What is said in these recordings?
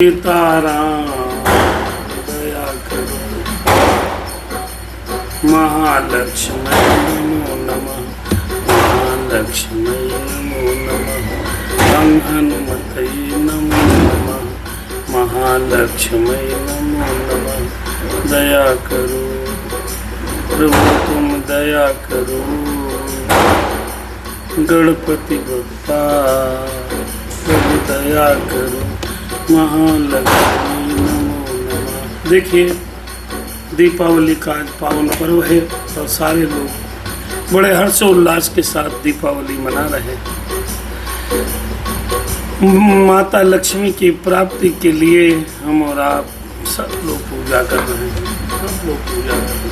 सीताराम दया करो। महालक्ष्मी नमो नमः। महालक्ष्मी नमो नमः। गं हनुमते नमो नमः। महालक्ष्मी नमो नमः। दया करो प्रभु, तुम दया करो। गणपति बप्पा प्रभु दया करो। महालक्ष्मी नमो नमः। देखिए, दीपावली का आज पावन पर्व है और सारे लोग बड़े हर्षोल्लास के साथ दीपावली मना रहे हैं। माता लक्ष्मी की प्राप्ति के लिए हम और आप सब लोग पूजा कर रहे हैं। सब लोग पूजा कर रहे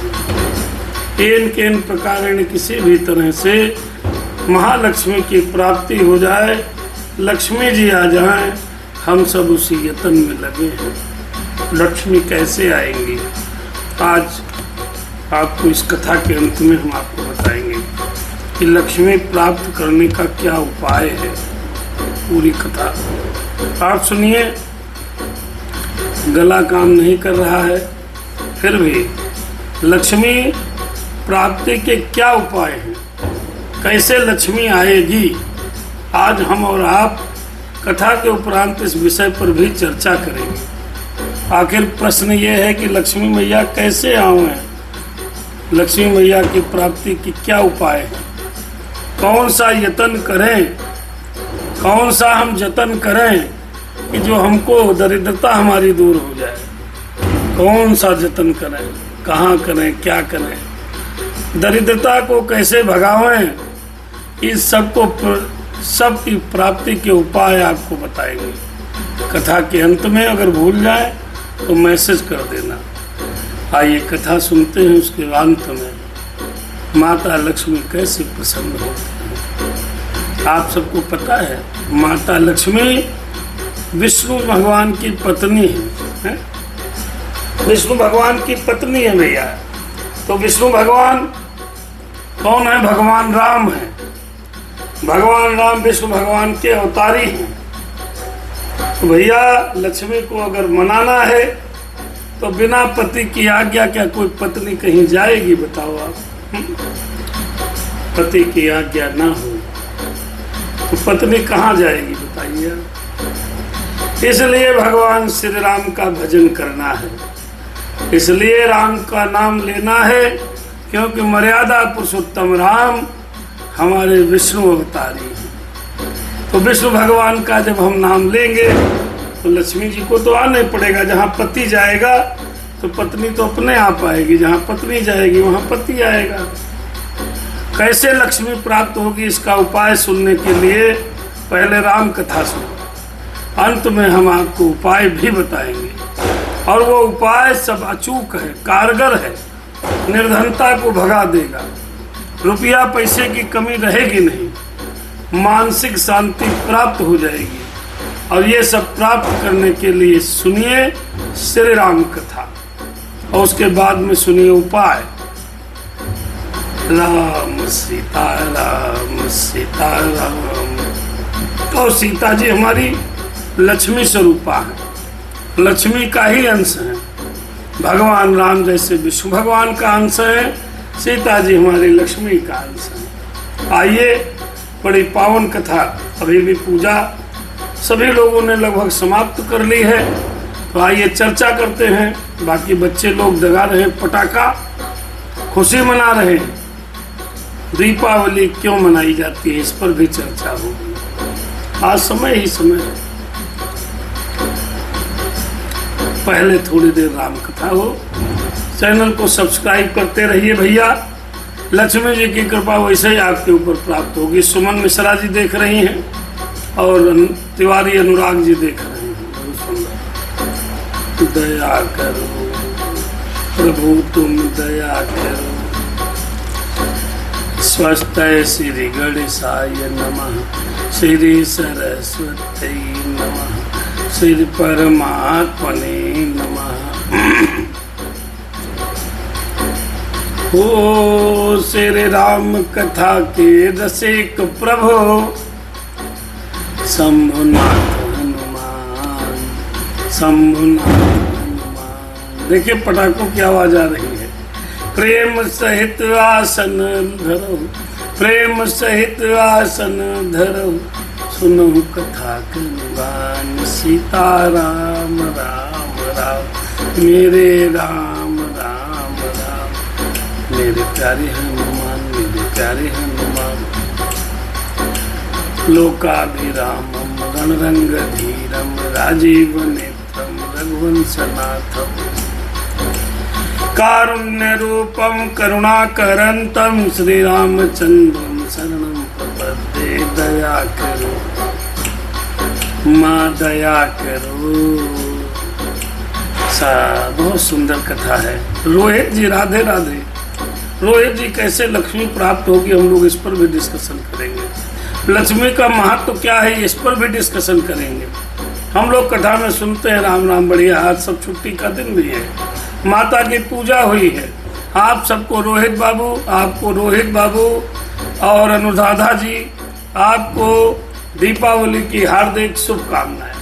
हैं। इन प्रकार किसी भी तरह से महालक्ष्मी की प्राप्ति हो जाए, लक्ष्मी जी आ जाएं, हम सब उसी यत्न में लगे हैं। लक्ष्मी कैसे आएंगी, आज आपको इस कथा के अंत में हम आपको बताएंगे कि लक्ष्मी प्राप्त करने का क्या उपाय है। पूरी कथा आप सुनिए। गला काम नहीं कर रहा है, फिर भी लक्ष्मी प्राप्ति के क्या उपाय हैं, कैसे लक्ष्मी आएगी, आज हम और आप कथा के उपरांत इस विषय पर भी चर्चा करेंगे। आखिर प्रश्न ये है कि लक्ष्मी मैया कैसे आवें, लक्ष्मी मैया की प्राप्ति की क्या उपाय है, कौन सा यत्न करें, कौन सा हम जतन करें कि जो हमको दरिद्रता हमारी दूर हो जाए, कौन सा जतन करें, कहाँ करें, क्या करें, दरिद्रता को कैसे भगावें, इस सब की प्राप्ति के उपाय आपको बताएंगे। कथा के अंत में अगर भूल जाए तो मैसेज कर देना। आइए कथा सुनते हैं। उसके अंत में माता लक्ष्मी कैसे प्रसन्न होती है। आप सबको पता है, माता लक्ष्मी विष्णु भगवान की पत्नी है। विष्णु भगवान की पत्नी है भैया। तो विष्णु भगवान कौन है? भगवान राम है। भगवान राम विष्णु भगवान के अवतारी हैं। तो भैया लक्ष्मी को अगर मनाना है तो बिना पति की आज्ञा क्या कोई पत्नी कहीं जाएगी? बताओ आप। पति की आज्ञा ना हो तो पत्नी कहाँ जाएगी? बताइए। इसलिए भगवान श्री राम का भजन करना है, इसलिए राम का नाम लेना है, क्योंकि मर्यादा पुरुषोत्तम राम हमारे विष्णु अवतारी हैं। तो विष्णु भगवान का जब हम नाम लेंगे तो लक्ष्मी जी को तो आना ही पड़ेगा। जहाँ पति जाएगा तो पत्नी तो अपने आप आएगी, जहाँ पत्नी जाएगी वहाँ पति आएगा। कैसे लक्ष्मी प्राप्त होगी, इसका उपाय सुनने के लिए पहले राम कथा सुनो, अंत में हम आपको उपाय भी बताएंगे। और वो उपाय सब अचूक है, कारगर है, निर्धनता को भगा देगा, रुपया पैसे की कमी रहेगी नहीं, मानसिक शांति प्राप्त हो जाएगी। और ये सब प्राप्त करने के लिए सुनिए श्री राम कथा और उसके बाद में सुनिए उपाय। राम सीता राम सीता राम। और सीता जी हमारी लक्ष्मी स्वरूपा है, लक्ष्मी का ही अंश है। भगवान राम जैसे विष्णु भगवान का अंश है, सीता जी हमारी लक्ष्मी का अंश है। आइए, बड़ी पावन कथा। अभी भी पूजा सभी लोगों ने लगभग समाप्त कर ली है, तो आइए चर्चा करते हैं। बाकी बच्चे लोग जगा रहे हैं पटाखा, खुशी मना रहे हैं। दीपावली क्यों मनाई जाती है, इस पर भी चर्चा होगी। आज समय ही समय है। पहले थोड़ी देर राम कथा हो। चैनल को सब्सक्राइब करते रहिए भैया। लक्ष्मी जी की कृपा वैसे ही आपके ऊपर प्राप्त होगी। सुमन मिश्रा जी देख रही हैं और तिवारी अनुराग जी देख रहे हैं। बहुत सुंदर। दया करो प्रभु, तुम दया करो। स्वस्ति श्री गणेशाय नमः। श्री सरस्वती नमः। श्री परमात्मने नमः। हो श्री राम कथा के रसिक प्रभु, शंभुनाथ हनुमान शंभुनाथ हनुमान। देखिए पटाखों की आवाज आ रही है। प्रेम सहित आसन धरो, प्रेम सहित आसन धरो, सुनो कथा कलवान। सीता राम राम राम, मेरे राम राम राम, मेरे प्यारे हनुमान, मेरे प्यारे हनुमान। लोकाभिरामं रणरंगधीरं राजीव नेत्रं रघुवंशनाथं, कारुण्य रूपं करुणाकरंतं श्रीरामचंद्रं शरणं प्रपद्ये। दया करो माँ, दया करो। बहुत सुंदर कथा है। रोहित जी राधे राधे। रोहित जी कैसे लक्ष्मी प्राप्त होगी, हम लोग इस पर भी डिस्कशन करेंगे। लक्ष्मी का महत्व क्या है इस पर भी डिस्कशन करेंगे। हम लोग कथा में सुनते हैं राम राम बढ़िया, आज सब छुट्टी का दिन भी है, माता की पूजा हुई है। आप सबको रोहित बाबू, आपको रोहित बाबू और अनुराधा जी, आपको दीपावली की हार्दिक शुभकामनाएं।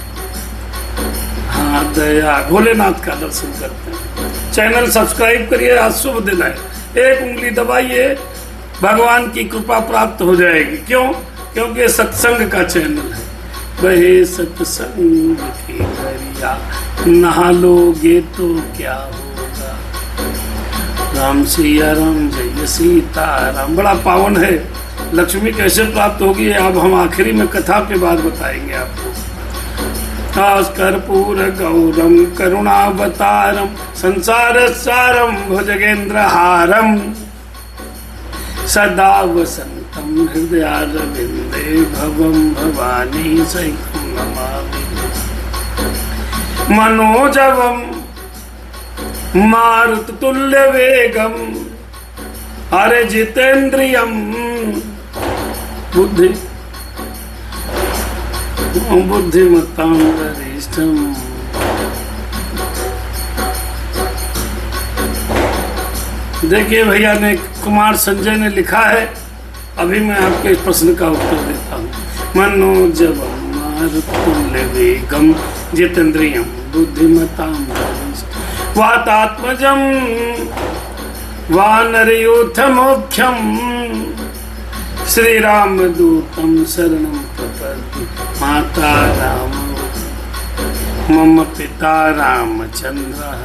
हाँ दया, भोलेनाथ का दर्शन करते हैं। चैनल सब्सक्राइब करिए, आज शुभ दिन है। एक उंगली दबाइए, भगवान की कृपा प्राप्त हो जाएगी। क्यों? क्योंकि ये सत्संग का चैनल है। वही सत्संग की दरिया, नहा लोगे तो क्या होगा। राम सिया राम, जय सीता राम। बड़ा पावन है। लक्ष्मी कैसे प्राप्त होगी अब हम आखिरी में कथा के बाद बताएंगे आपको। कर्पूर गौरम करुणावतारम संसार सारम भुजगेंद्रहारम, सदा वसंतम हृदयारविंदे भवम भवानी सहितं नमामि। मनोजवम मारुततुल्य वेगम, अरे जितेन्द्रियम बुद्धिमत्तां वरिष्ठम। देखिए भैया ने, कुमार संजय ने लिखा है, अभी मैं आपके इस प्रश्न का उत्तर देता हूँ। मनोजवम मारुततुल्य वेगम जितेन्द्रियम बुद्धिमत्तां वरिष्ठम, वातात्मजं वानरयूथमुख्यं, श्रीरामदूतं शरणं प्रपद्ये। माता रामो मम पिता रामचंद्रः,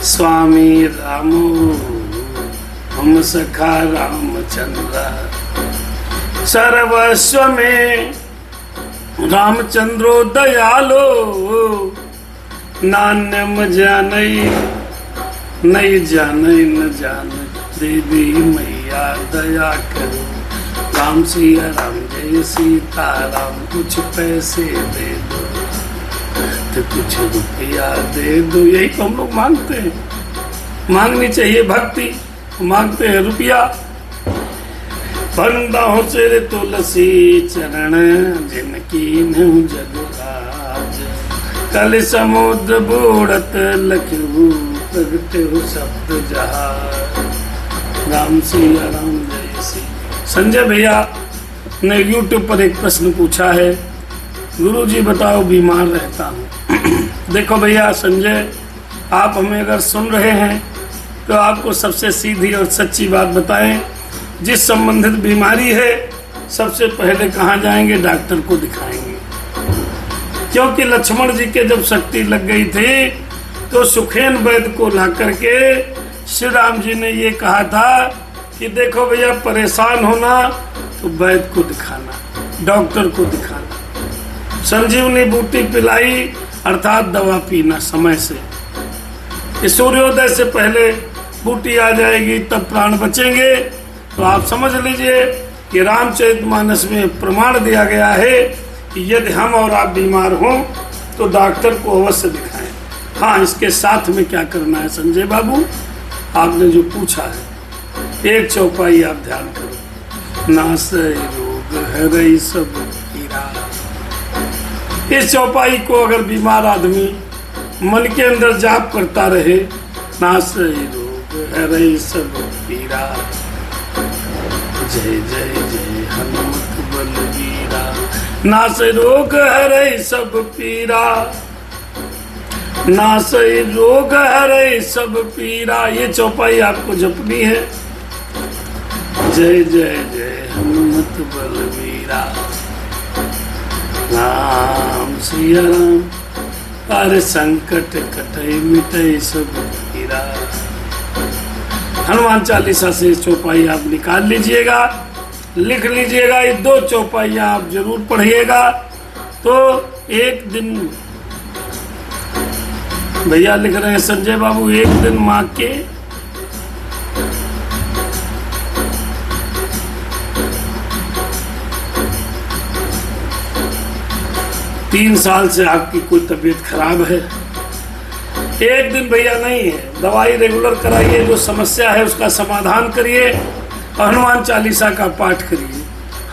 स्वामी रामो मम सखा रामचंद्रः, सर्वस्व में रामचंद्रो दयालो, नान्यम जानई नहीं जानई न जान, देवी मैया दया करो। राम सिया राम, जय सीता राम, कुछ पैसे दे दो तो कुछ रुपया दे दो। यही तो हम लोग मांगते हैं। मांगनी चाहिए भक्ति, मांगते हैं रुपया। बंदाओं से तुलसी चरण, जिनकी न्यू जगराज, कल समुद्र बूढ़त लखू, प्रगटे हो शब्द जहाज। राम सिया राम, जय श्री। संजय भैया ने YouTube पर एक प्रश्न पूछा है, गुरुजी बताओ बीमार रहता हूँ। देखो भैया संजय, आप हमें अगर सुन रहे हैं तो आपको सबसे सीधी और सच्ची बात बताएं। जिस संबंधित बीमारी है सबसे पहले कहाँ जाएंगे? डॉक्टर को दिखाएंगे। क्योंकि लक्ष्मण जी के जब शक्ति लग गई थी तो सुखेन वैद्य को ला करके श्री राम जी ने ये कहा था कि देखो भैया परेशान होना तो वैद्य को दिखाना, डॉक्टर को दिखाना। संजीवनी बूटी पिलाई अर्थात दवा पीना समय से। सूर्योदय से पहले बूटी आ जाएगी तब प्राण बचेंगे। तो आप समझ लीजिए कि रामचरितमानस में प्रमाण दिया गया है कि यदि हम और आप बीमार हों तो डॉक्टर को अवश्य दिखाएं। हाँ, इसके साथ में क्या करना है संजय बाबू, आपने जो पूछा है, एक चौपाई आप ध्यान करो। नासय रोग हरई सब पीरा। इस चौपाई को अगर बीमार आदमी मन के अंदर जाप करता रहे, नासय रोग हरई सब पीरा, जय जय जय हनुमत बलवीरा, नासै रोग हरै सब पीरा, नासै रोग हरै सब पीरा। ये चौपाई आपको जपनी है। जय जय जय हनुमत बलवीरा, राम सिया राम। अरे संकट कटै मिटै सब पीरा। हनुमान चालीसा से चौपाई आप निकाल लीजिएगा, लिख लीजिएगा। ये 2 चौपाइयाँ आप जरूर पढ़िएगा। तो एक दिन, भैया लिख रहे हैं संजय बाबू, एक दिन माँ के 3 साल से आपकी कोई तबीयत खराब है, एक दिन भैया नहीं है, दवाई रेगुलर कराइए, जो समस्या है उसका समाधान करिए, हनुमान चालीसा का पाठ करिए,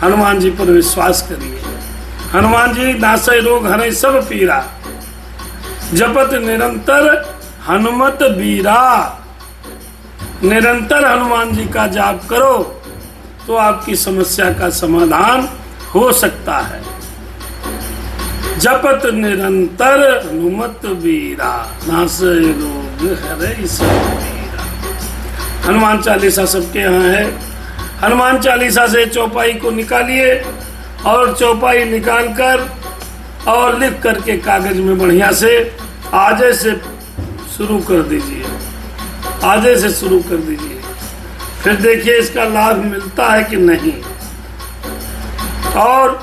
हनुमान जी पर विश्वास करिए। हनुमान जी नासै रोग हरै सब पीरा, जपत निरंतर हनुमत बीरा। निरंतर हनुमान जी का जाप करो तो आपकी समस्या का समाधान हो सकता है। जपत निरंतर हनुमत बीरा, नासै रोग हरै सब पीरा। हनुमान चालीसा सबके यहाँ है। हनुमान चालीसा से चौपाई को निकालिए और चौपाई निकालकर और लिख करके कागज में बढ़िया से आजे से शुरू कर दीजिए, आजे से शुरू कर दीजिए। फिर देखिए इसका लाभ मिलता है कि नहीं। और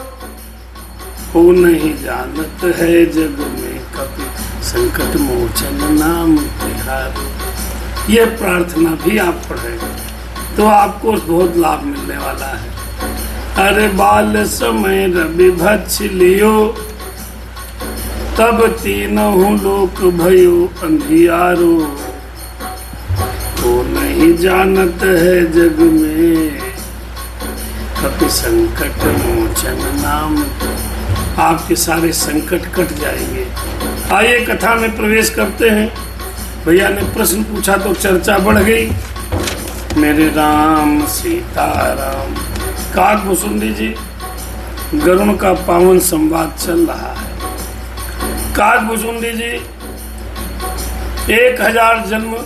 वो नहीं जानत है जग में कभी संकट मोचन नाम तिहारो। ये प्रार्थना भी आप पढ़ेंगे तो आपको बहुत लाभ मिलने वाला है। अरे बाल समय रवि भक्ष लियो, तब तीनों लोक भयो अंधियारो। वो नहीं जानत है जग में कभी संकट मोचन नाम। आपके सारे संकट कट जाएंगे। आइए कथा में प्रवेश करते हैं। भैया ने प्रश्न पूछा तो चर्चा बढ़ गई। मेरे राम सीताराम। काकभुसुंडी जी, गरुण का पावन संवाद चल रहा है। काकभुसुंडी जी 1000 जन्म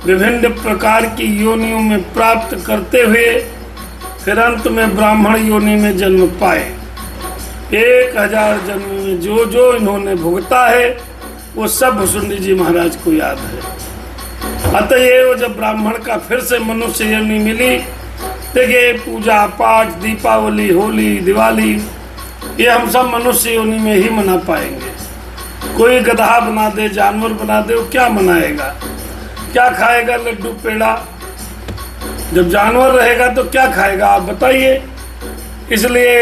विभिन्न प्रकार की योनियों में प्राप्त करते हुए फिर अंत में ब्राह्मण योनि में जन्म पाए। 1000 जन्म में जो जो इन्होंने भुगता है वो सब भुसुंडी जी महाराज को याद है। अतएव जब ब्राह्मण का फिर से मनुष्य योनि मिली, देखिए पूजा पाठ, दीपावली, होली, दिवाली, ये हम सब मनुष्य योनि में ही मना पाएंगे। कोई गधा बना दे, जानवर बना दे, वो क्या मनाएगा? क्या खाएगा? लड्डू पेड़ा। जब जानवर रहेगा तो क्या खाएगा आप बताइए। इसलिए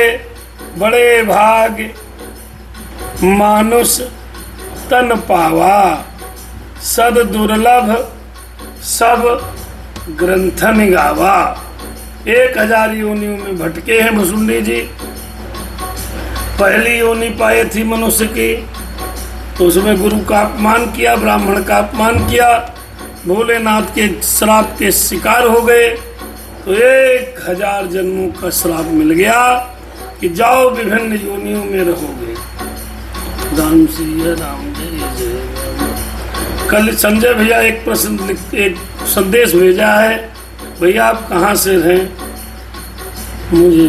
बड़े भाग मानुष तन पावा, सद दुर्लभ सब ग्रंथन गावा। 1000 योनियों में भटके हैं भुसुंडी जी। पहली योनि पाए थी मनुष्य की, तो उसमें गुरु का अपमान किया, ब्राह्मण का अपमान किया, भोलेनाथ के श्राप के शिकार हो गए। तो 1000 जन्मों का श्राप मिल गया कि जाओ विभिन्न योनियों में रहोगे। राम सिया राम, जय जय राम। कल संजय भैया एक प्रश्न एक संदेश भेजा है। भैया आप कहाँ से हैं? मुझे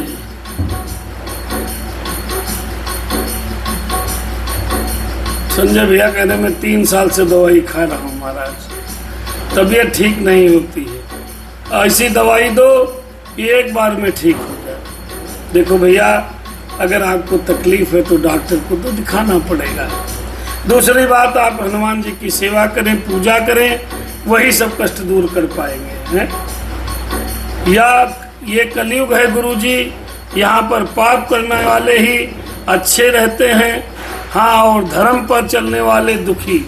संजय भैया कह रहे मैं 3 साल से दवाई खा रहा हूँ महाराज, तबीयत ठीक नहीं होती है। ऐसी दवाई दो कि एक बार में ठीक हो जाए। देखो भैया, अगर आपको तकलीफ है तो डॉक्टर को तो दिखाना पड़ेगा। दूसरी बात, आप हनुमान जी की सेवा करें, पूजा करें, वही सब कष्ट दूर कर पाएंगे हैं? या ये कलयुग है गुरुजी, यहाँ पर पाप करने वाले ही अच्छे रहते हैं, हाँ, और धर्म पर चलने वाले दुखी।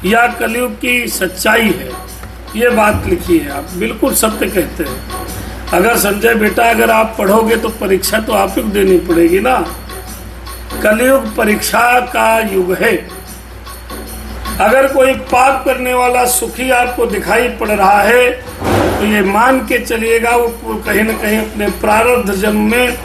या कलयुग की सच्चाई है, ये बात लिखी है। आप बिल्कुल सत्य कहते हैं। अगर संजय बेटा, अगर आप पढ़ोगे तो परीक्षा तो आप ही को देनी पड़ेगी ना। कलयुग परीक्षा का युग है। अगर कोई पाप करने वाला सुखी आपको दिखाई पड़ रहा है तो ये मान के चलिएगा वो कहीं न कहीं अपने प्रारब्ध जन्म में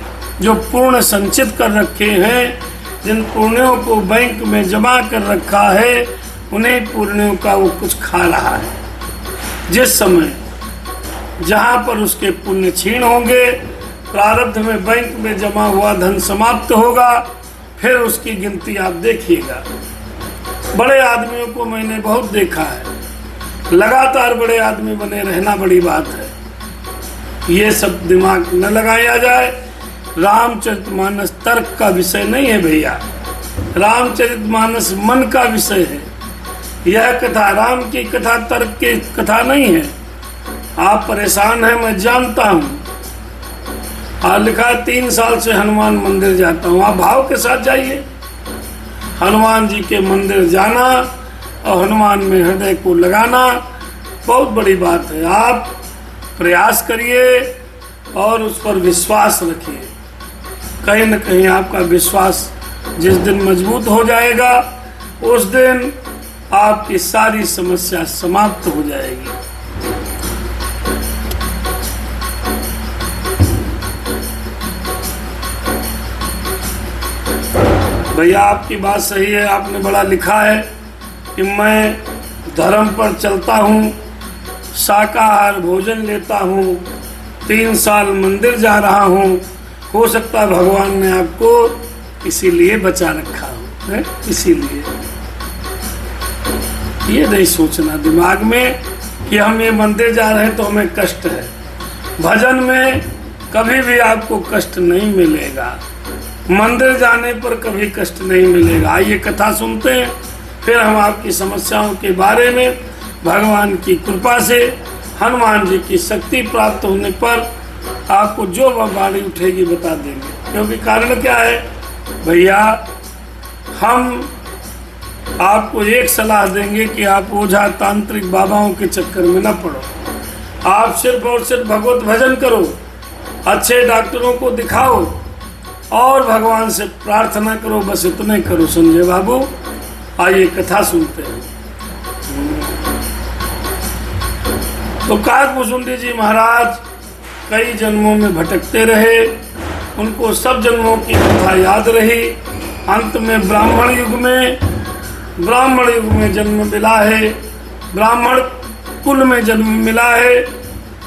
जो पुण्य संचित कर रखे हैं, जिन पुण्यों को बैंक में जमा कर रखा है, उन्हीं पुण्यों का वो कुछ खा रहा है। जिस समय जहाँ पर उसके पुण्य क्षीण होंगे, प्रारब्ध में बैंक में जमा हुआ धन समाप्त होगा, फिर उसकी गिनती आप देखिएगा। बड़े आदमियों को मैंने बहुत देखा है, लगातार बड़े आदमी बने रहना बड़ी बात है। ये सब दिमाग न लगाया जाए। रामचरितमानस तर्क का विषय नहीं है भैया, रामचरितमानस मन का विषय है। यह कथा राम की कथा तर्क की कथा नहीं है। आप परेशान हैं, मैं जानता हूँ। और लिखा 3 साल से हनुमान मंदिर जाता हूँ। आप भाव के साथ जाइए, हनुमान जी के मंदिर जाना और हनुमान में हृदय को लगाना बहुत बड़ी बात है। आप प्रयास करिए और उस पर विश्वास रखिए। कहीं न कहीं आपका विश्वास जिस दिन मजबूत हो जाएगा, उस दिन आपकी सारी समस्या समाप्त हो जाएगी। भैया आपकी बात सही है। आपने बड़ा लिखा है कि मैं धर्म पर चलता हूँ, शाकाहार भोजन लेता हूँ, 3 साल मंदिर जा रहा हूँ। हो सकता है भगवान ने आपको इसीलिए बचा रखा हो, इसीलिए। ये नहीं सोचना दिमाग में कि हम ये मंदिर जा रहे हैं तो हमें कष्ट है। भजन में कभी भी आपको कष्ट नहीं मिलेगा, मंदिर जाने पर कभी कष्ट नहीं मिलेगा। आइए कथा सुनते हैं, फिर हम आपकी समस्याओं के बारे में भगवान की कृपा से, हनुमान जी की शक्ति प्राप्त होने पर आपको जो बाड़ी उठेगी बता देंगे। क्योंकि कारण क्या है भैया, हम आपको एक सलाह देंगे कि आप ओझा तांत्रिक बाबाओं के चक्कर में न पड़ो। आप सिर्फ और सिर्फ भगवत भजन करो, अच्छे डॉक्टरों को दिखाओ और भगवान से प्रार्थना करो, बस इतने करो। संजय बाबू आइए कथा सुनते हैं। तो काकभूषुंडी जी महाराज कई जन्मों में भटकते रहे, उनको सब जन्मों की कथा याद रही। अंत में ब्राह्मण युग में जन्म मिला है, ब्राह्मण कुल में जन्म मिला है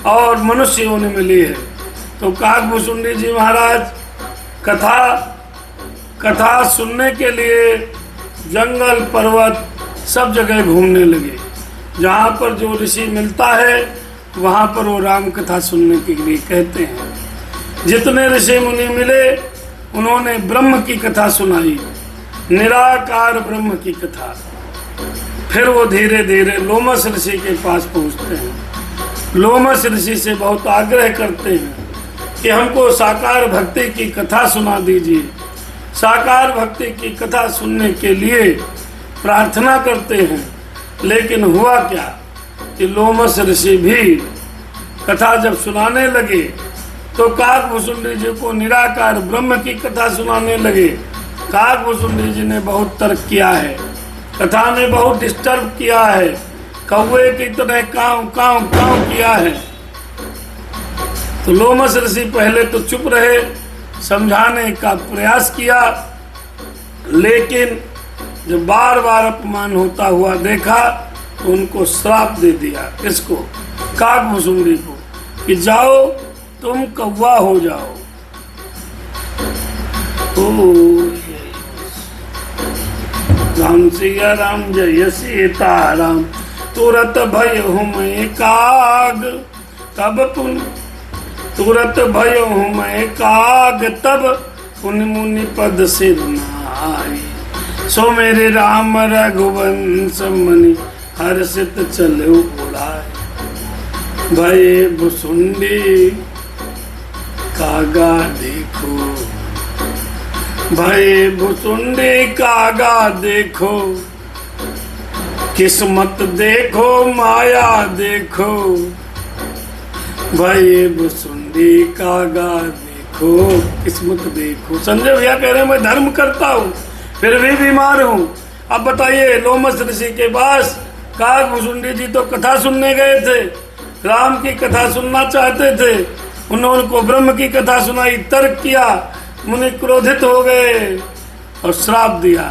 और मनुष्य योनि मिली है। तो काकभूषुंडी जी महाराज कथा सुनने के लिए जंगल पर्वत सब जगह घूमने लगे। जहाँ पर जो ऋषि मिलता है वहाँ पर वो राम कथा सुनने के लिए कहते हैं। जितने ऋषि मुनि मिले उन्होंने ब्रह्म की कथा सुनाई, निराकार ब्रह्म की कथा। फिर वो धीरे धीरे लोमस ऋषि के पास पहुँचते हैं। लोमस ऋषि से बहुत आग्रह करते हैं कि हमको साकार भक्ति की कथा सुना दीजिए। साकार भक्ति की कथा सुनने के लिए प्रार्थना करते हैं। लेकिन हुआ क्या कि लोमस ऋषि भी कथा जब सुनाने लगे तो काकभूषुंडी जी को निराकार ब्रह्म की कथा सुनाने लगे। काकभूषुंडी जी ने बहुत तर्क किया है, कथा ने बहुत डिस्टर्ब किया है, कौवे की तरह काव काव काव किया है। तो लोमस ऋषि पहले तो चुप रहे, समझाने का प्रयास किया, लेकिन जब बार बार अपमान होता हुआ देखा तो उनको श्राप दे दिया। किसको? काकभूषुंडी को, कि जाओ तुम कौवा हो जाओ। राम सिया राम जय सीताराम, तुरत भय मैं काग तब पुन, तुरत भय मैं काग तब पुन मुनि पद सिर नाई। सो मेरे राम रघुवंश मनि हर्षित चले उड़ाए। भय भुसुंडी कागा देखो, भय भुसुंडी कागा देखो, किस्मत देखो माया देखो। भय भुसुंडी कागा देखो, किस्मत देखो। संजय भैया कह रहे हैं मैं धर्म करता हूँ फिर भी बीमार हूँ। अब बताइए, लोमस ऋषि के पास काकभूषुंडी जी तो कथा सुनने गए थे, राम की कथा सुनना चाहते थे, उन्होंने को ब्रह्म की कथा सुनाई, तर्क किया, मुनि क्रोधित हो गए और श्राप दिया,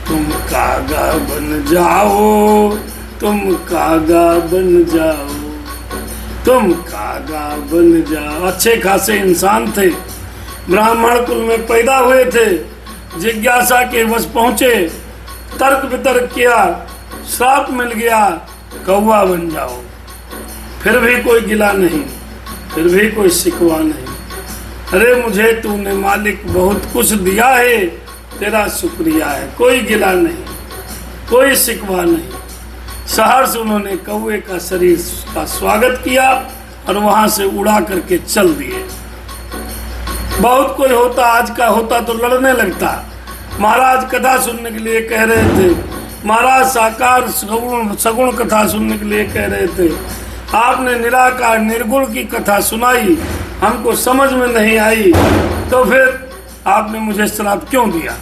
तुम कागा बन जाओ, तुम कागा बन जाओ, तुम कागा बन जाओ। अच्छे खासे इंसान थे, ब्राह्मण कुल में पैदा हुए थे, जिज्ञासा के वश पहुंचे, तर्क वितर्क किया, श्राप मिल गया, कौवा बन जाओ। फिर भी कोई गिला नहीं, फिर भी कोई शिकवा नहीं। अरे मुझे तूने मालिक बहुत कुछ दिया है, तेरा शुक्रिया है। कोई गिला नहीं, कोई शिकवा नहीं। सहर्ष उन्होंने कौवे का शरीर का स्वागत किया और वहां से उड़ा करके चल दिए। बहुत कोई होता, आज का होता तो लड़ने लगता। महाराज कथा सुनने के लिए कह रहे थे, महाराज साकार सगुण कथा सुनने के लिए कह रहे थे, आपने निराकार निर्गुण की कथा सुनाई, हमको समझ में नहीं आई, तो फिर आपने मुझे श्राप क्यों दिया?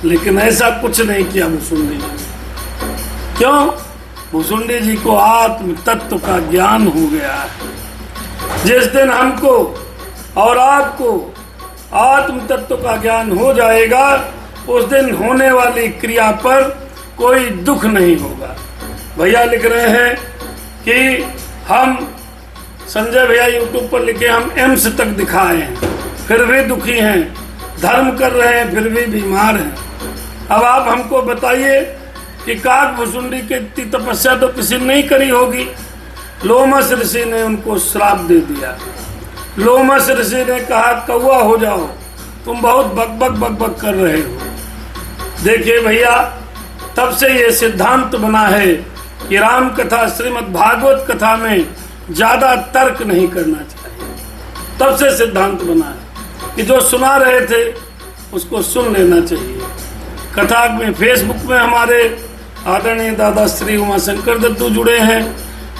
लेकिन ऐसा कुछ नहीं किया भुसुंडी जी। क्यों? भुसुंडी जी को आत्म तत्व का ज्ञान हो गया है। जिस दिन हमको और आपको आत्म तत्व का ज्ञान हो जाएगा, उस दिन होने वाली क्रिया पर कोई दुख नहीं होगा। भैया लिख रहे हैं कि हम, संजय भैया यूट्यूब पर लिखे, हम एम्स तक दिखाए हैं फिर भी दुखी हैं, धर्म कर रहे हैं फिर भी बीमार हैं। अब आप हमको बताइए कि काक भुसुंडी की इतनी तपस्या तो किसी ने नहीं करी होगी। लोमस ऋषि ने उनको श्राप दे दिया। लोमस ऋषि ने कहा कौवा हो जाओ, तुम बहुत बकबक कर रहे हो। देखिए भैया, तब से ये सिद्धांत बना है कि राम कथा, श्रीमद् भागवत कथा में ज्यादा तर्क नहीं करना चाहिए। तब से सिद्धांत बना है कि जो सुना रहे थे उसको सुन लेना चाहिए। कथा में फेसबुक में हमारे आदरणीय दादा श्री उमाशंकर दत्तू जुड़े हैं,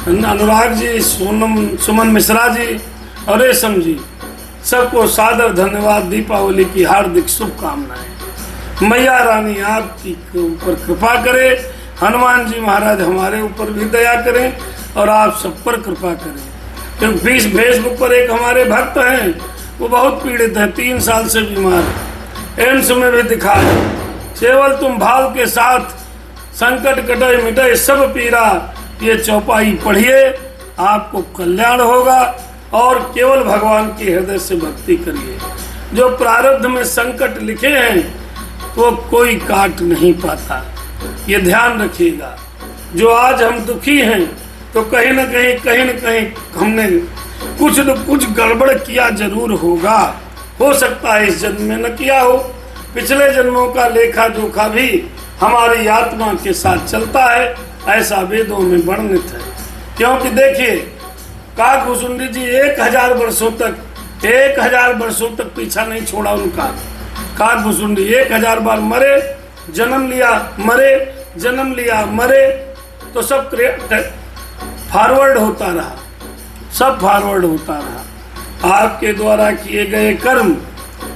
अनुराग जी, सुमन मिश्रा जी और रेशम जी, सबको सादर धन्यवाद। दीपावली की हार्दिक शुभकामनाएं। मैया रानी आपकी ऊपर कृपा करे, हनुमान जी महाराज हमारे ऊपर भी दया करें और आप सब पर कृपा करें। क्योंकि फेसबुक पर एक हमारे भक्त हैं, वो बहुत पीड़ित हैं, 3 साल से बीमार, एम्स में भी दिखाए। केवल तुम भाव के साथ संकट कटे मिटे सब पीरा, ये चौपाई पढ़िए, आपको कल्याण होगा। और केवल भगवान की हृदय से भक्ति करिए। जो प्रारब्ध में संकट लिखे हैं वो कोई काट नहीं पाता, ये ध्यान रखिएगा। जो आज हम दुखी हैं तो कहीं न कहीं हमने कुछ न कुछ गड़बड़ किया जरूर होगा। हो सकता है इस जन्म में न किया हो, पिछले जन्मों का लेखा जोखा भी हमारी आत्मा के साथ चलता है, ऐसा वेदों में वर्णित है। क्योंकि देखिए, काक भुसुंडी जी 1000 वर्षों तक पीछा नहीं छोड़ा उनका। काक भुसुंडी 1000 बार मरे, जन्म लिया, मरे, जन्म लिया, मरे, तो सब फॉरवर्ड होता रहा, सब फॉरवर्ड होता रहा। आपके द्वारा किए गए कर्म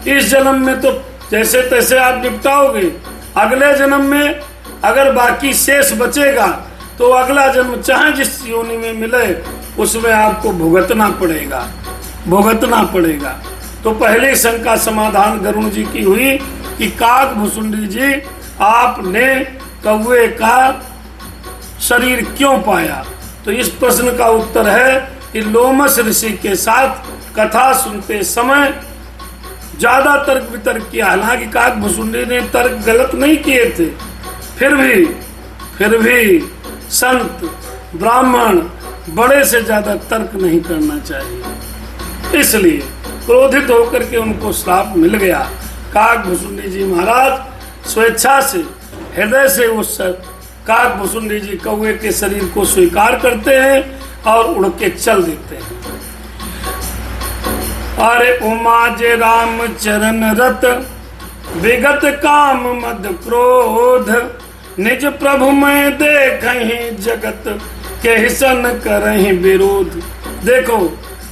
इस जन्म में तो जैसे तैसे आप निपटाओगे, अगले जन्म में अगर बाकी शेष बचेगा तो अगला जन्म चाहे जिस योनि में मिले उसमें आपको भुगतना पड़ेगा। तो पहली शंका समाधान गरुण जी की हुई कि काक भुसुंडी जी आपने कौवे का शरीर क्यों पाया? तो इस प्रश्न का उत्तर है कि लोमस ऋषि के साथ कथा सुनते समय ज्यादा तर्क वितर्क किया। हालांकि काक भुसुंडी ने तर्क गलत नहीं किए थे, फिर भी संत ब्राह्मण बड़े से ज्यादा तर्क नहीं करना चाहिए। इसलिए क्रोधित होकर के उनको श्राप मिल गया। काक भुसुंडी जी महाराज स्वेच्छा से, हृदय से उस काक भुसुंडी जी कौवे के शरीर को स्वीकार करते हैं और उड़ के चल देते हैं। अरे उमा जे राम चरण रत, विगत काम मद क्रोध, निज प्रभु मैं देखहीं जगत के हिसन करहीं विरोध। देखो,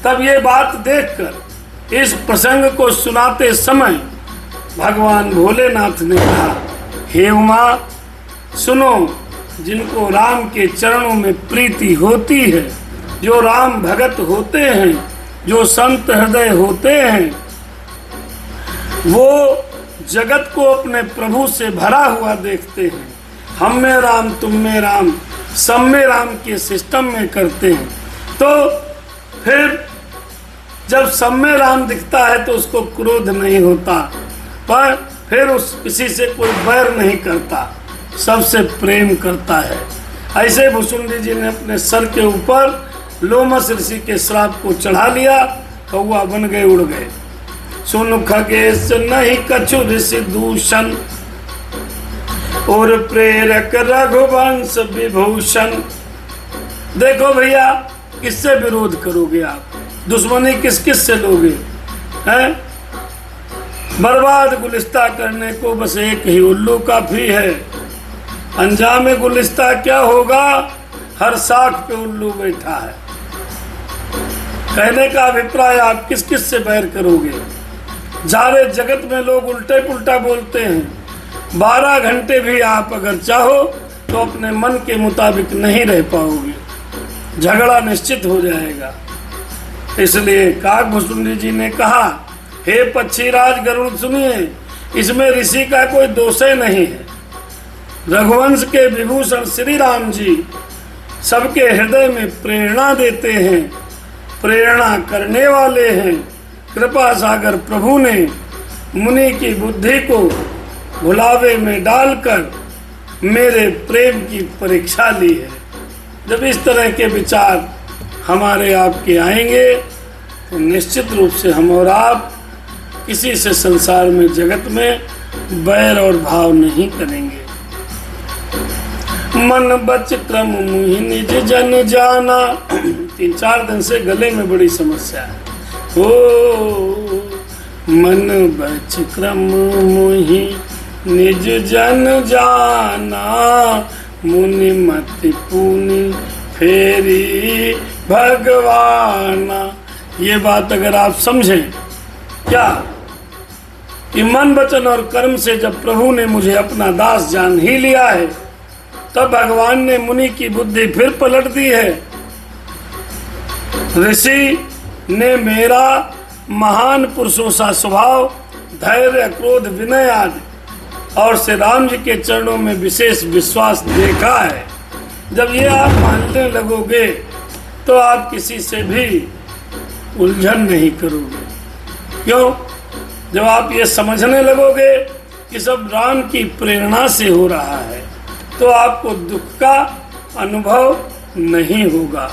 तब ये बात देखकर इस प्रसंग को सुनाते समय भगवान भोलेनाथ ने कहा, हे उमा सुनो, जिनको राम के चरणों में प्रीति होती है, जो राम भगत होते हैं, जो संत हृदय होते हैं, वो जगत को अपने प्रभु से भरा हुआ देखते हैं। हम में राम, तुम में राम, सब में राम के सिस्टम में करते हैं। तो फिर जब सब में राम दिखता है तो उसको क्रोध नहीं होता, पर फिर उस किसी से कोई बैर नहीं करता, सबसे प्रेम करता है। ऐसे भुसुंडी जी ने अपने सर के ऊपर लोमस ऋषि के श्राप को चढ़ा लिया, कौआ बन गए, उड़ गए। सुन खगेश नहीं कछु ऋषि दूषण, और प्रेरक रघुवंश विभूषण। देखो भैया, किससे विरोध करोगे आप? दुश्मनी किस किस से लोगे हैं? बर्बाद गुलिस्ता करने को बस एक ही उल्लू काफी है। अंजाम गुलिस्ता क्या होगा? हर साख पे उल्लू बैठा है। कहने का अभिप्राय, आप किस किस से बैर करोगे? सारे जगत में लोग उल्टे पुल्टा बोलते हैं। 12 घंटे भी आप अगर चाहो तो अपने मन के मुताबिक नहीं रह पाओगे, झगड़ा निश्चित हो जाएगा। इसलिए काकभुसुंडी जी ने कहा, हे पक्षीराज गरुड़ सुनिए, इसमें ऋषि का कोई दोष नहीं है। रघुवंश के विभूषण श्री राम जी सबके हृदय में प्रेरणा देते हैं, प्रेरणा करने वाले हैं। कृपा सागर प्रभु ने मुनि की बुद्धि को भुलावे में डालकर मेरे प्रेम की परीक्षा ली है। जब इस तरह के विचार हमारे आपके आएंगे तो निश्चित रूप से हम और आप किसी से संसार में, जगत में बैर और भाव नहीं करेंगे। मन बच क्रम मुहि निज जन जाना। 3-4 दिन से गले में बड़ी समस्या है। ओ मन बच क्रम मुहि निज जन जाना, मुनि मति पुनि फेरी भगवाना। ये बात अगर आप समझें क्या कि मन वचन और कर्म से जब प्रभु ने मुझे अपना दास जान ही लिया है, तब भगवान ने मुनि की बुद्धि फिर पलट दी है। ऋषि ने मेरा महान पुरुषों सा स्वभाव, धैर्य, क्रोध, विनय आदि और श्री राम जी के चरणों में विशेष विश्वास देखा है। जब ये आप मानने लगोगे तो आप किसी से भी उलझन नहीं करोगे। क्यों? जब आप ये समझने लगोगे कि सब राम की प्रेरणा से हो रहा है, तो आपको दुख का अनुभव नहीं होगा।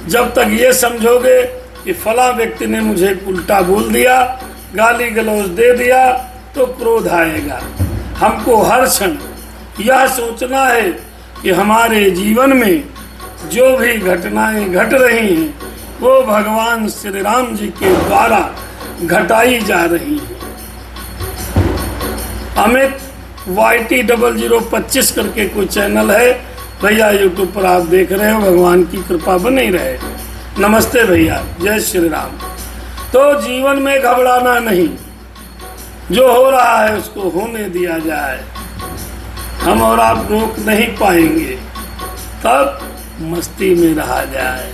जब तक ये समझोगे कि फला व्यक्ति ने मुझे उल्टा बोल दिया, गाली गलौज दे दिया, तो क्रोध आएगा। हमको हर क्षण यह सोचना है कि हमारे जीवन में जो भी घटनाएं घट रही हैं वो भगवान श्री राम जी के द्वारा घटाई जा रही हैं। अमित YT0025 करके कोई चैनल है भैया, यूट्यूब पर आप देख रहे हो। भगवान की कृपा बनी रहे। नमस्ते भैया, जय श्री राम। तो जीवन में घबराना नहीं, जो हो रहा है उसको होने दिया जाए। हम और आप रोक नहीं पाएंगे, तब मस्ती में रहा जाए।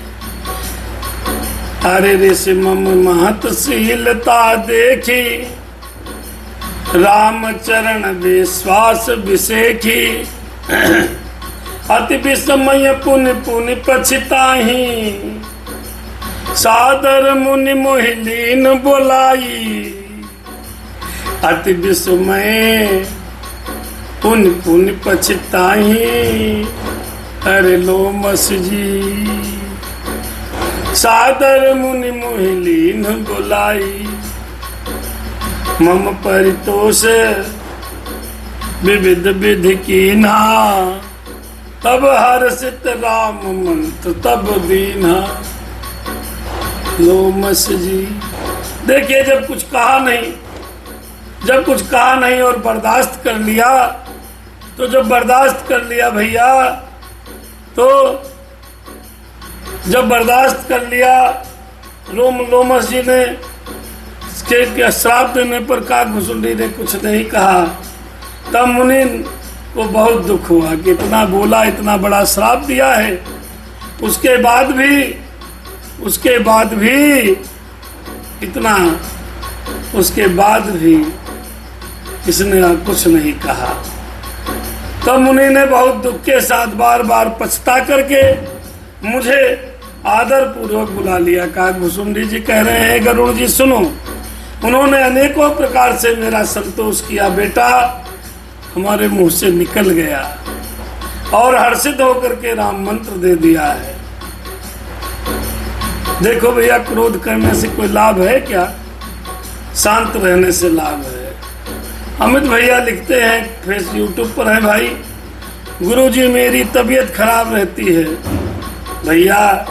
अरे ऋषि मम महतशीलता देखी, राम चरण विश्वास विसेखी, अति विस्मय पुनि पुनि पछिताही, सादर मुनि मोहिलीन बोलाई, अति विस्मय पुनि पुनि पछिताही। अरे लोमस जी, सादर मुनि मोहिलीन बोलाई, मम परितोष विविध विधि कीन्हा, तब हर्षित राम मंत्र तब दीन्हा। लोमस जी, देखिए जब कुछ कहा नहीं और बर्दाश्त कर लिया, तो जब बर्दाश्त कर लिया भैया, तो जब बर्दाश्त कर लिया, लोमस जी ने के श्राप देने पर काकभुसुंडी ने कुछ नहीं कहा। तब मुनि को बहुत दुख हुआ कि इतना बोला, इतना बड़ा श्राप दिया है, उसके बाद भी इसने कुछ नहीं कहा। तब मुनि ने बहुत दुख के साथ बार बार पछता करके मुझे आदर पूर्वक बुला लिया। काकभुसुंडी जी कह रहे हैं, गरुड़ जी सुनो, उन्होंने अनेकों प्रकार से मेरा संतोष किया, बेटा हमारे मुंह से निकल गया और हर्षित होकर के राम मंत्र दे दिया है। देखो भैया, क्रोध करने से कोई लाभ है क्या? शांत रहने से लाभ है। अमित भैया लिखते हैं, फेस यूट्यूब पर है भाई, गुरुजी मेरी तबीयत खराब रहती है। भैया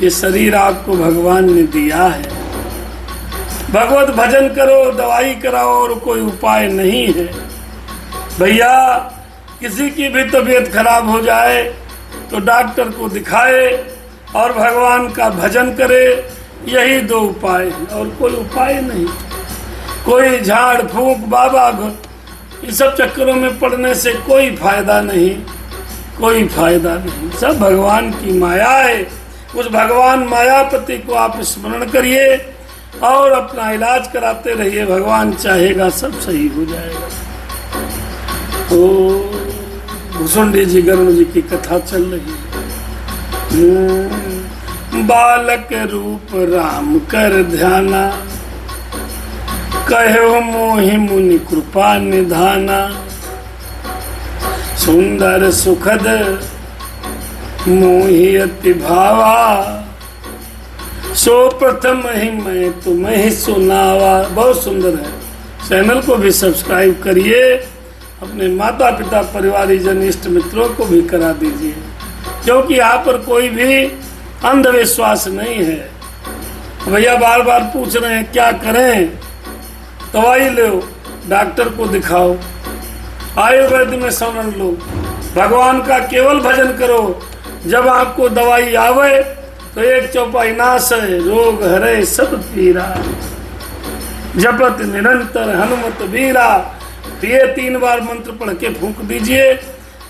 ये शरीर आपको भगवान ने दिया है, भगवत भजन करो, दवाई कराओ और कोई उपाय नहीं है। भैया किसी की भी तबीयत खराब हो जाए तो डॉक्टर को दिखाए और भगवान का भजन करे, यही दो उपाय हैं और कोई उपाय नहीं। कोई झाड़ फूंक बाबा इन सब चक्करों में पड़ने से कोई फायदा नहीं, कोई फायदा नहीं। सब भगवान की माया है। उस भगवान मायापति को आप स्मरण करिए और अपना इलाज कराते रहिए, भगवान चाहेगा सब सही हो जाएगा। तो भुसुंडी जी गरुड़ जी की कथा चल रही है। बालक रूप राम कर ध्याना, कहो मोहि मुनि कृपा निधाना। सुंदर सुखद मोहि अति भावा, सो प्रथम ही मैं तुम्हें सुनावा। बहुत सुंदर है। चैनल को भी सब्सक्राइब करिए, अपने माता पिता परिवारीजन इष्ट मित्रों को भी करा दीजिए, क्योंकि यहाँ पर कोई भी अंधविश्वास नहीं है। भैया बार बार पूछ रहे हैं क्या करें? दवाई लो, डॉक्टर को दिखाओ, आयुर्वेद में शरण लो, भगवान का केवल भजन करो। जब आपको दवाई आवे तो एक चौपाई नाश है, रोग हरे सब पीरा, जपत निरंतर हनुमत वीरा। ये 3 बार मंत्र पढ़ के फूंक दीजिए,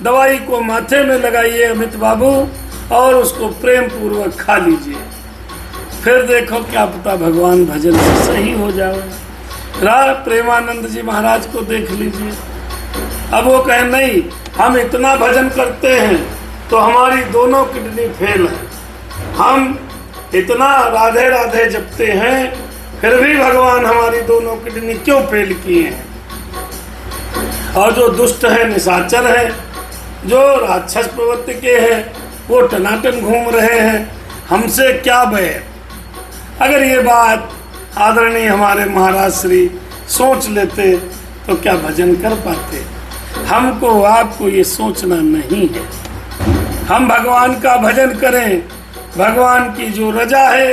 दवाई को माथे में लगाइए अमित बाबू और उसको प्रेम पूर्वक खा लीजिए। फिर देखो क्या पता भगवान भजन से सही हो जाए। प्रेमानंद जी महाराज को देख लीजिए। अब वो कहें नहीं, हम इतना भजन करते हैं तो हमारी दोनों किडनी फेल है, हम इतना राधे राधे जपते हैं फिर भी भगवान हमारी दोनों किडनी क्यों फेल किए हैं? और जो दुष्ट है, निशाचर है, जो राक्षस प्रवृत्ति के हैं, वो टनाटन घूम रहे हैं, हमसे क्या बैर? अगर ये बात आदरणीय हमारे महाराज श्री सोच लेते तो क्या भजन कर पाते? हमको आपको ये सोचना नहीं है। हम भगवान का भजन करें, भगवान की जो रजा है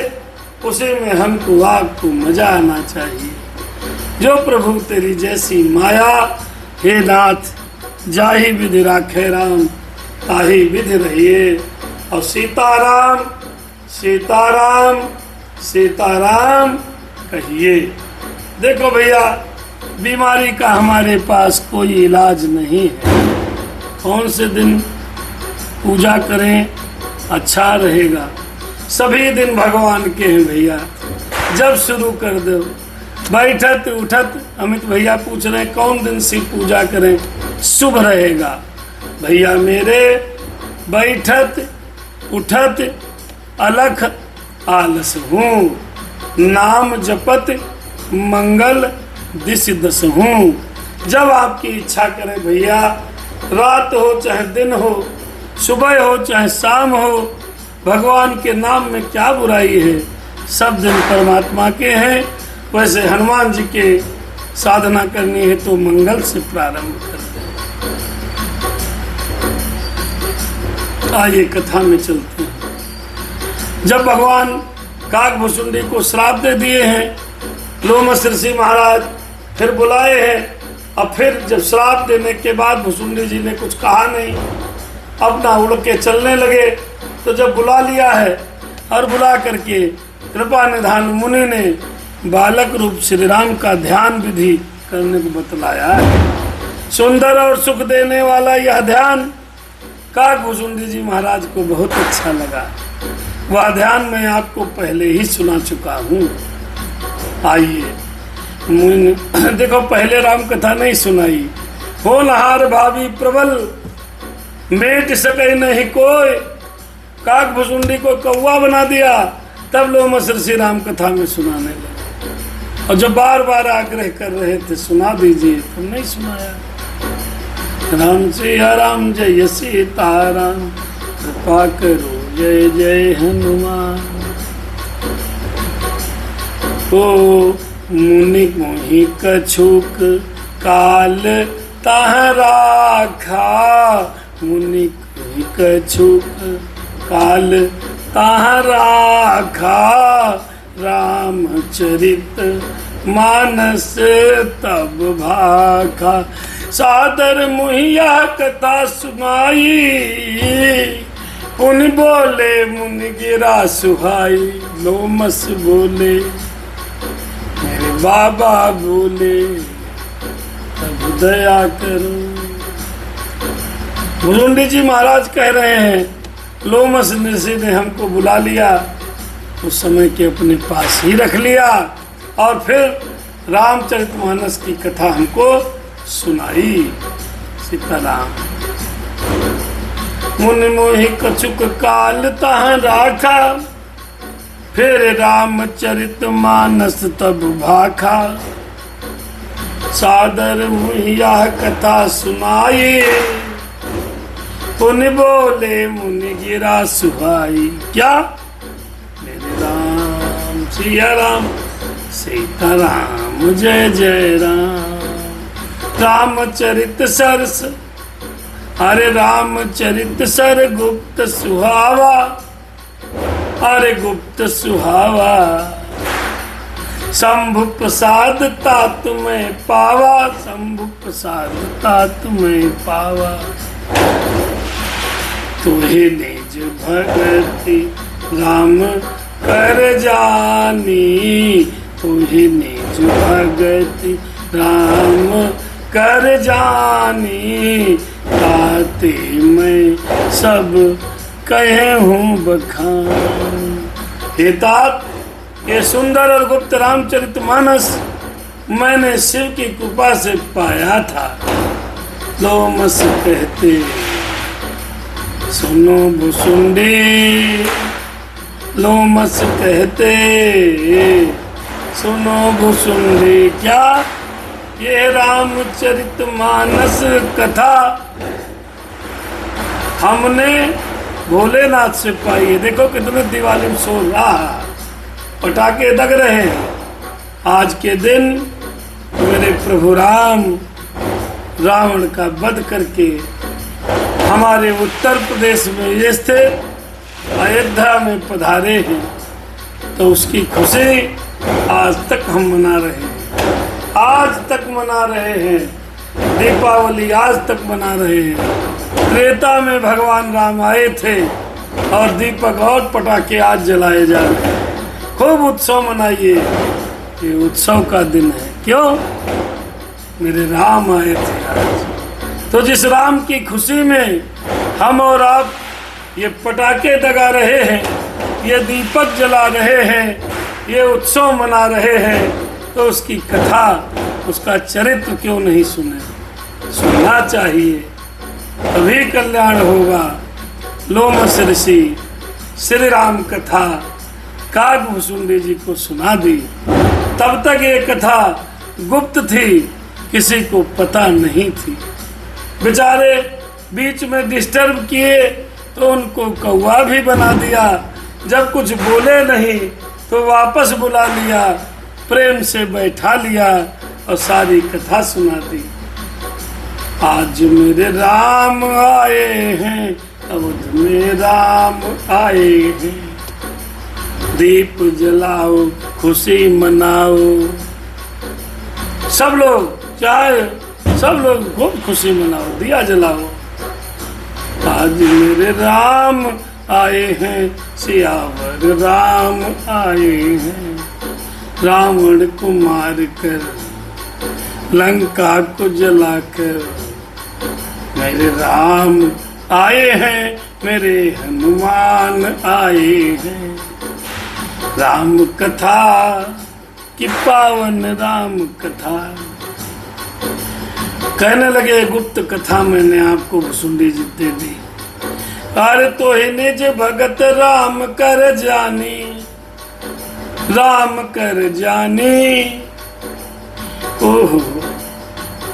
उसी में हमको आपको मजा आना चाहिए। जो प्रभु तेरी जैसी माया, हे नाथ जाहि विधि राखे राम, ताहि विधि रहिए। और सीताराम सीताराम सीताराम कहिए। देखो भैया, बीमारी का हमारे पास कोई इलाज नहीं है। कौन से दिन पूजा करें अच्छा रहेगा? सभी दिन भगवान के हैं भैया। जब शुरू कर दो, बैठत उठत, अमित भैया पूछ रहे हैं कौन दिन शिव पूजा करें शुभ रहेगा? भैया मेरे, बैठत उठत अलख आलस हूँ, नाम जपत मंगल दिस दस हूँ। जब आपकी इच्छा करें भैया, रात हो चाहे दिन हो, सुबह हो चाहे शाम हो, भगवान के नाम में क्या बुराई है? सब दिन परमात्मा के हैं। वैसे हनुमान जी के साधना करनी है तो मंगल से प्रारंभ करते हैं। आइए कथा में चलते हैं। जब भगवान काकभुसुंडी को श्राप दे दिए हैं, लोमस ऋषि महाराज फिर बुलाए हैं। अब फिर जब श्राप देने के बाद भुसुंडी जी ने कुछ कहा नहीं, अपना उड़ के चलने लगे। तो जब बुला लिया है और बुला करके कृपा निधान मुनि ने बालक रूप श्री राम का ध्यान विधि करने को बतलाया है। सुंदर और सुख देने वाला यह ध्यान काकभुसुंडी जी महाराज को बहुत अच्छा लगा। वह ध्यान मैं आपको पहले ही सुना चुका हूँ। आइए, देखो पहले राम कथा नहीं सुनाई। होनहार भाभी प्रबल मेट सके नहीं कोई, काक भुसुंडी को कौवा बना दिया। तब लोग मसर श्री राम कथा में सुनाने लगे, और जो बार बार आग्रह कर रहे थे सुना दीजिए, तुम नहीं सुनाया। राम सिया राम जय सीताराम, कृपा करो जय जय हनुमान। ओ मुनि मोहि कछुक काल ताह राखा, मुनि मोहि कछुक काल ताह राखा। रामचरित मानस तब भाखा, सादर मुहिया कथा सुनाई। पुनि बोले मुनि गिरा सुहाई, लोमस बोले मेरे बाबा बोले तब दया करो। भुसुंडी जी महाराज कह रहे हैं, लोमस ऋषि ने हमको बुला लिया, उस समय के अपने पास ही रख लिया, और फिर रामचरितमानस की कथा हमको सुनाई। सीताराम। मुनि मोहि कछुक काल ताह राखा, फिर रामचरितमानस तब भाखा। सादर मुहिया कथा सुनाई, पुनि बोले मुनि गिरा सुहाई। क्या? मेरे राम सिया राम सीताराम जय जय राम। रामचरित सरस, अरे रामचरित सर गुप्त सुहावा, अरे गुप्त सुहावा। शंभु प्रसाद तात में पावा, शंभु प्रसाद तात में पावा। तुहे निज भगति राम कर जानी, तुहे निज भगति राम कर जानी। ताते मैं सब कहे हूँ बखान। हे तात, ये सुंदर और गुप्त रामचरितमानस मैंने शिव की कृपा से पाया था। लोमस कहते सुनो भुसुंडी, लोमस कहते सुनो भुसुंडी। क्या? ये रामचरितमानस कथा हमने भोलेनाथ से पाई है। देखो कितने दिवाली में सो रहा है, पटाखे दग रहे हैं। आज के दिन मेरे प्रभु राम रावण का वध करके हमारे उत्तर प्रदेश में ये स्थित अयोध्या में पधारे हैं, तो उसकी खुशी आज तक हम मना रहे हैं। आज तक मना रहे हैं, दीपावली आज तक मना रहे हैं। त्रेता में भगवान राम आए थे और दीपक और पटाखे आज जलाए जा रहे हैं। खूब उत्सव मनाइए, ये उत्सव का दिन है। क्यों? मेरे राम आए थे आज। तो जिस राम की खुशी में हम और आप ये पटाखे दगा रहे हैं, ये दीपक जला रहे हैं, ये उत्सव मना रहे हैं, तो उसकी कथा, उसका चरित्र क्यों नहीं सुने? सुनना चाहिए, तभी कल्याण होगा। लोमस ऋषि श्री राम कथा काक भुसुंडी जी को सुना दी। तब तक ये कथा गुप्त थी, किसी को पता नहीं थी। बेचारे बीच में डिस्टर्ब किए तो उनको कौवा भी बना दिया। जब कुछ बोले नहीं तो वापस बुला लिया, प्रेम से बैठा लिया और सारी कथा सुना दी। आज मेरे राम आए हैं, अवध में राम आए हैं। दीप जलाओ, खुशी मनाओ। सब लोग, चाहे सब लोग खूब खुशी मनाओ, दिया जलाओ। आज मेरे राम आए हैं, सियावर राम आए हैं। रावण को मार कर, लंका को जलाकर, मेरे राम आए हैं, मेरे हनुमान आए हैं। राम कथा कि पावन राम कथा। कहने लगे गुप्त कथा मैंने आपको भुसुंडी जी दे दी। अरे तो ही निज भगत राम कर जानी, राम कर जानी। ओहो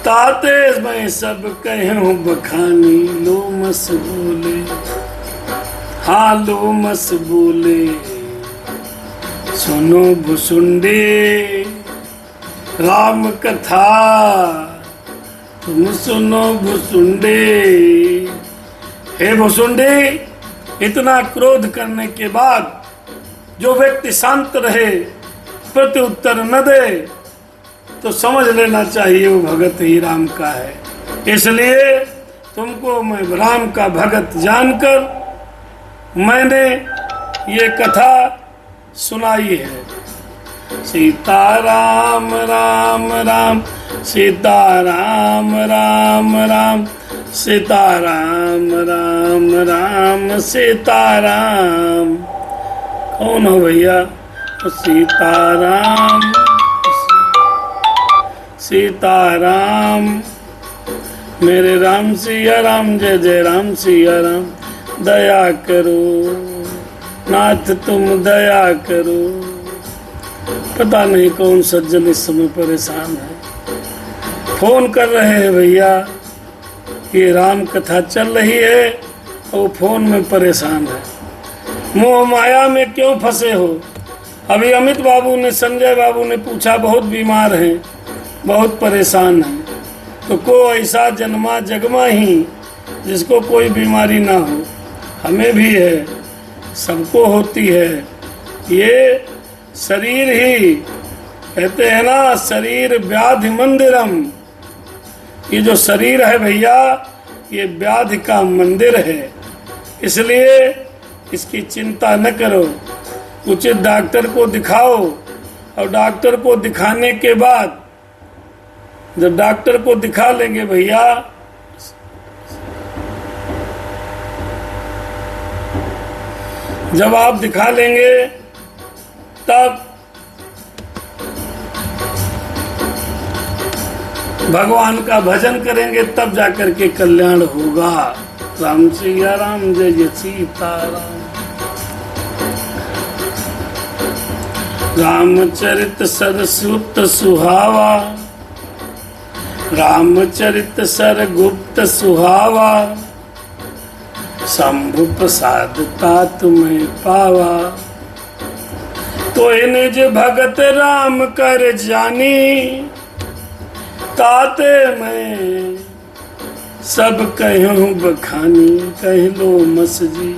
ताते मैं सब कहूँ बखानी। लो मस बोले, हाँ लो मस बोले, सुनो भुसुंडी राम कथा, तुम सुनो भुसुंडी। हे भुसुंडी, इतना क्रोध करने के बाद जो व्यक्ति शांत रहे, प्रत्युत्तर न दे, तो समझ लेना चाहिए वो भगत ही राम का है। इसलिए तुमको मैं राम का भगत जानकर मैंने ये कथा सुनाई है। सीताराम राम राम, सीताराम राम राम, सीताराम राम राम, सीताराम। कौन हो भैया? सीताराम, सीताराम, मेरे राम सिया राम, जय जय राम सिया राम। दया करो नाथ तुम दया करो। पता नहीं कौन सज्जन इस समय परेशान है, फोन कर रहे हैं भैया, ये राम कथा चल रही है और फोन में परेशान है। मोह माया में क्यों फंसे हो? अभी अमित बाबू ने, संजय बाबू ने पूछा, बहुत बीमार हैं, बहुत परेशान हैं। तो कोई ऐसा जन्मा जगमा ही जिसको कोई बीमारी ना हो। हमें भी है, सबको होती है। ये शरीर ही, कहते हैं ना, शरीर व्याधि मंदिरम। ये जो शरीर है भैया, ये व्याधि का मंदिर है। इसलिए इसकी चिंता न करो, उचित डॉक्टर को दिखाओ। और डॉक्टर को दिखाने के बाद, जब डॉक्टर को दिखा लेंगे भैया, जब आप दिखा लेंगे तब भगवान का भजन करेंगे, तब जाकर के कल्याण होगा। राम सिया राम, जय जय सीताराम। रामचरित सरस्वत सुहावा, रामचरित सर गुप्त सुहावा। शंभु प्रसादता तुम्हें पावा, तो निज भगत राम कर जानी। ताते मैं सब कहूँ बखानी, कह लो मस जी।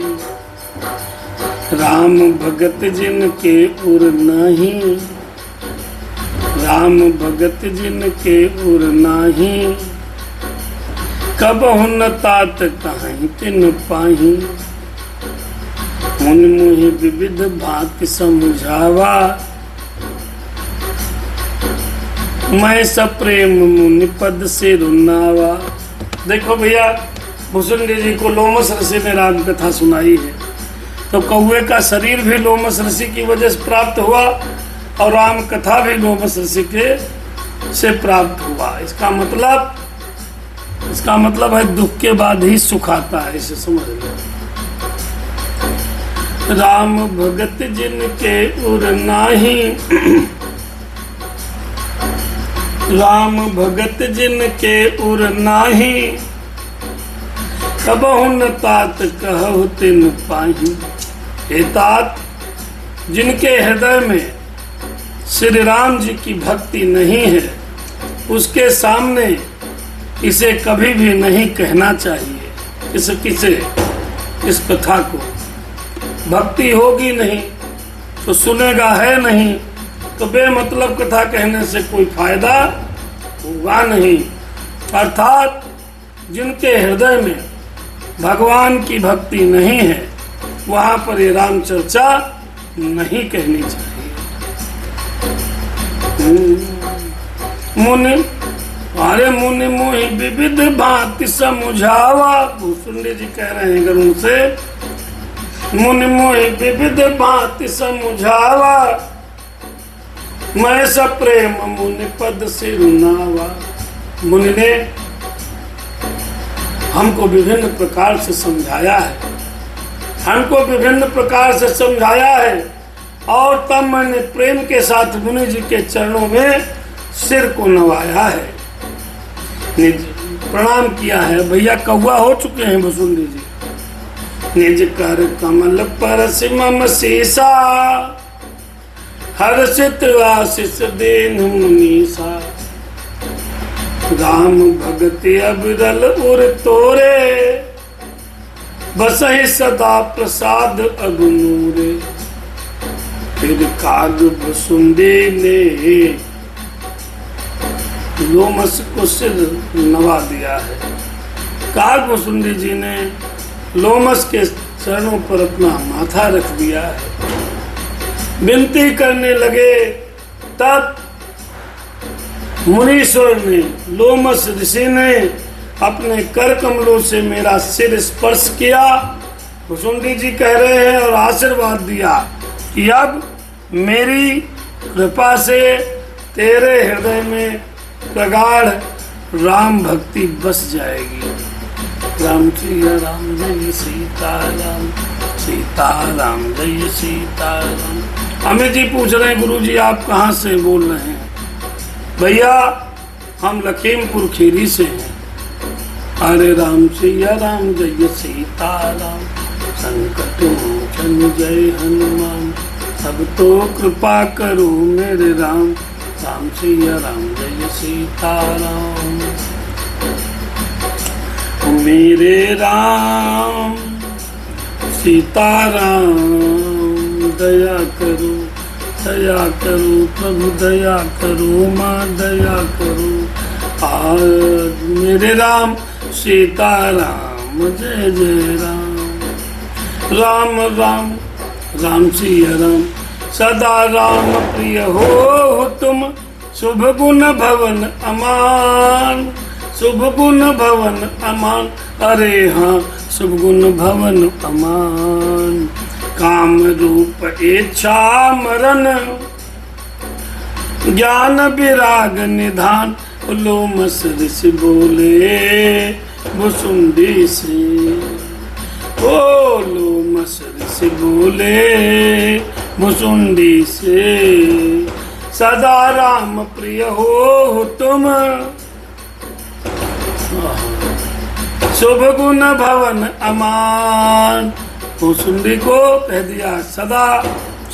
राम भगत जिनके उर नहीं, राम भगत जिनके उर नाही। कबहु न तात कहीं तिन पाही, मुनि मुहि विविध भांति समझावा। मैं सप्रेम मुनि पद से रुनावा। देखो भैया, भुसुंडी जी को लोमस ऋषि ने राम कथा सुनाई है, तो कौवे का शरीर भी लोमस ऋषि की वजह से प्राप्त हुआ और राम कथा भी लोमस ऋषि के से प्राप्त हुआ। इसका मतलब है दुख के बाद ही सुख आता है, इसे समझ लो। राम भगत जिनके उर नाही, राम भगत जिनके उर नाही। कबहु न तात कहु तिन पाही। हे तात, जिनके हृदय में श्री राम जी की भक्ति नहीं है, उसके सामने इसे कभी भी नहीं कहना चाहिए। किसे इस कथा को भक्ति होगी नहीं तो सुनेगा है नहीं, तो बेमतलब कथा कहने से कोई फायदा होगा नहीं। अर्थात जिनके हृदय में भगवान की भक्ति नहीं है, वहां पर ये राम चर्चा नहीं कहनी चाहिए। मुनि, अरे मुनि मोहि विविध भांति समझावा। भुसुंडी जी कह रहे हैं गरुड़ से, मुनि मोहि विविध भांति समझावा। मैं सब प्रेम मुनि पद सिरुनावा। मुनि ने हमको विभिन्न प्रकार से समझाया है, हमको विभिन्न प्रकार से समझाया है, और तब मैंने प्रेम के साथ मुनि जी के चरणों में सिर को नवाया है, प्रणाम किया है। भैया कौआ हो चुके हैं भुसुंडी जी। निज कर कमल पर सिमम सीसा, हर्षित आशीष देन मुनीसा। राम भगति अबिरल उर तोरे, बसहि सदा प्रसाद अगुनूरे। फिर काग भुसुंडी ने लोमस को सिर नवा दिया है। काग भुसुंडी जी ने लोमस के चरणों पर अपना माथा रख दिया है, विनती करने लगे। तब मुनीश्वर ने, लोमस ऋषि ने अपने कर कमलों से मेरा सिर स्पर्श किया। भुसुंडी जी कह रहे हैं और आशीर्वाद दिया कि अब मेरी कृपा से तेरे हृदय में प्रगाढ़ राम भक्ति बस जाएगी। राम जय राम जय सीताराम, सीताराम जय सीताराम। अमित जी पूछ रहे हैं गुरु जी आप कहाँ से बोल रहे हैं? भैया हम लखीमपुर खीरी से हैं। हरे राम सिया राम जय सीताराम, संकट मोचन जय हनुमान। अब तो कृपा करो मेरे राम, राम सिया राम जय सीताराम। मेरे राम सीताराम दया करो, दया करो प्रभु दया करो, माँ दया करो। आज मेरे राम सीताराम जय जय राम। राम राम राम सिया राम, सदा राम प्रिय हो तुम। शुभ गुण भवन अमान, शुभ गुण भवन अमान। अरे हाँ शुभ गुण भवन अमान। काम रूप इच्छा मरण, ज्ञान विराग निधान। लोमस ऋषि बोले भुसुंडी से, ओ लोमस ऋषि बोले भुसुंडी से। सदा राम प्रिय हो तुम, शुभ गुण भवन अमान। भुसुंडी को कह दिया सदा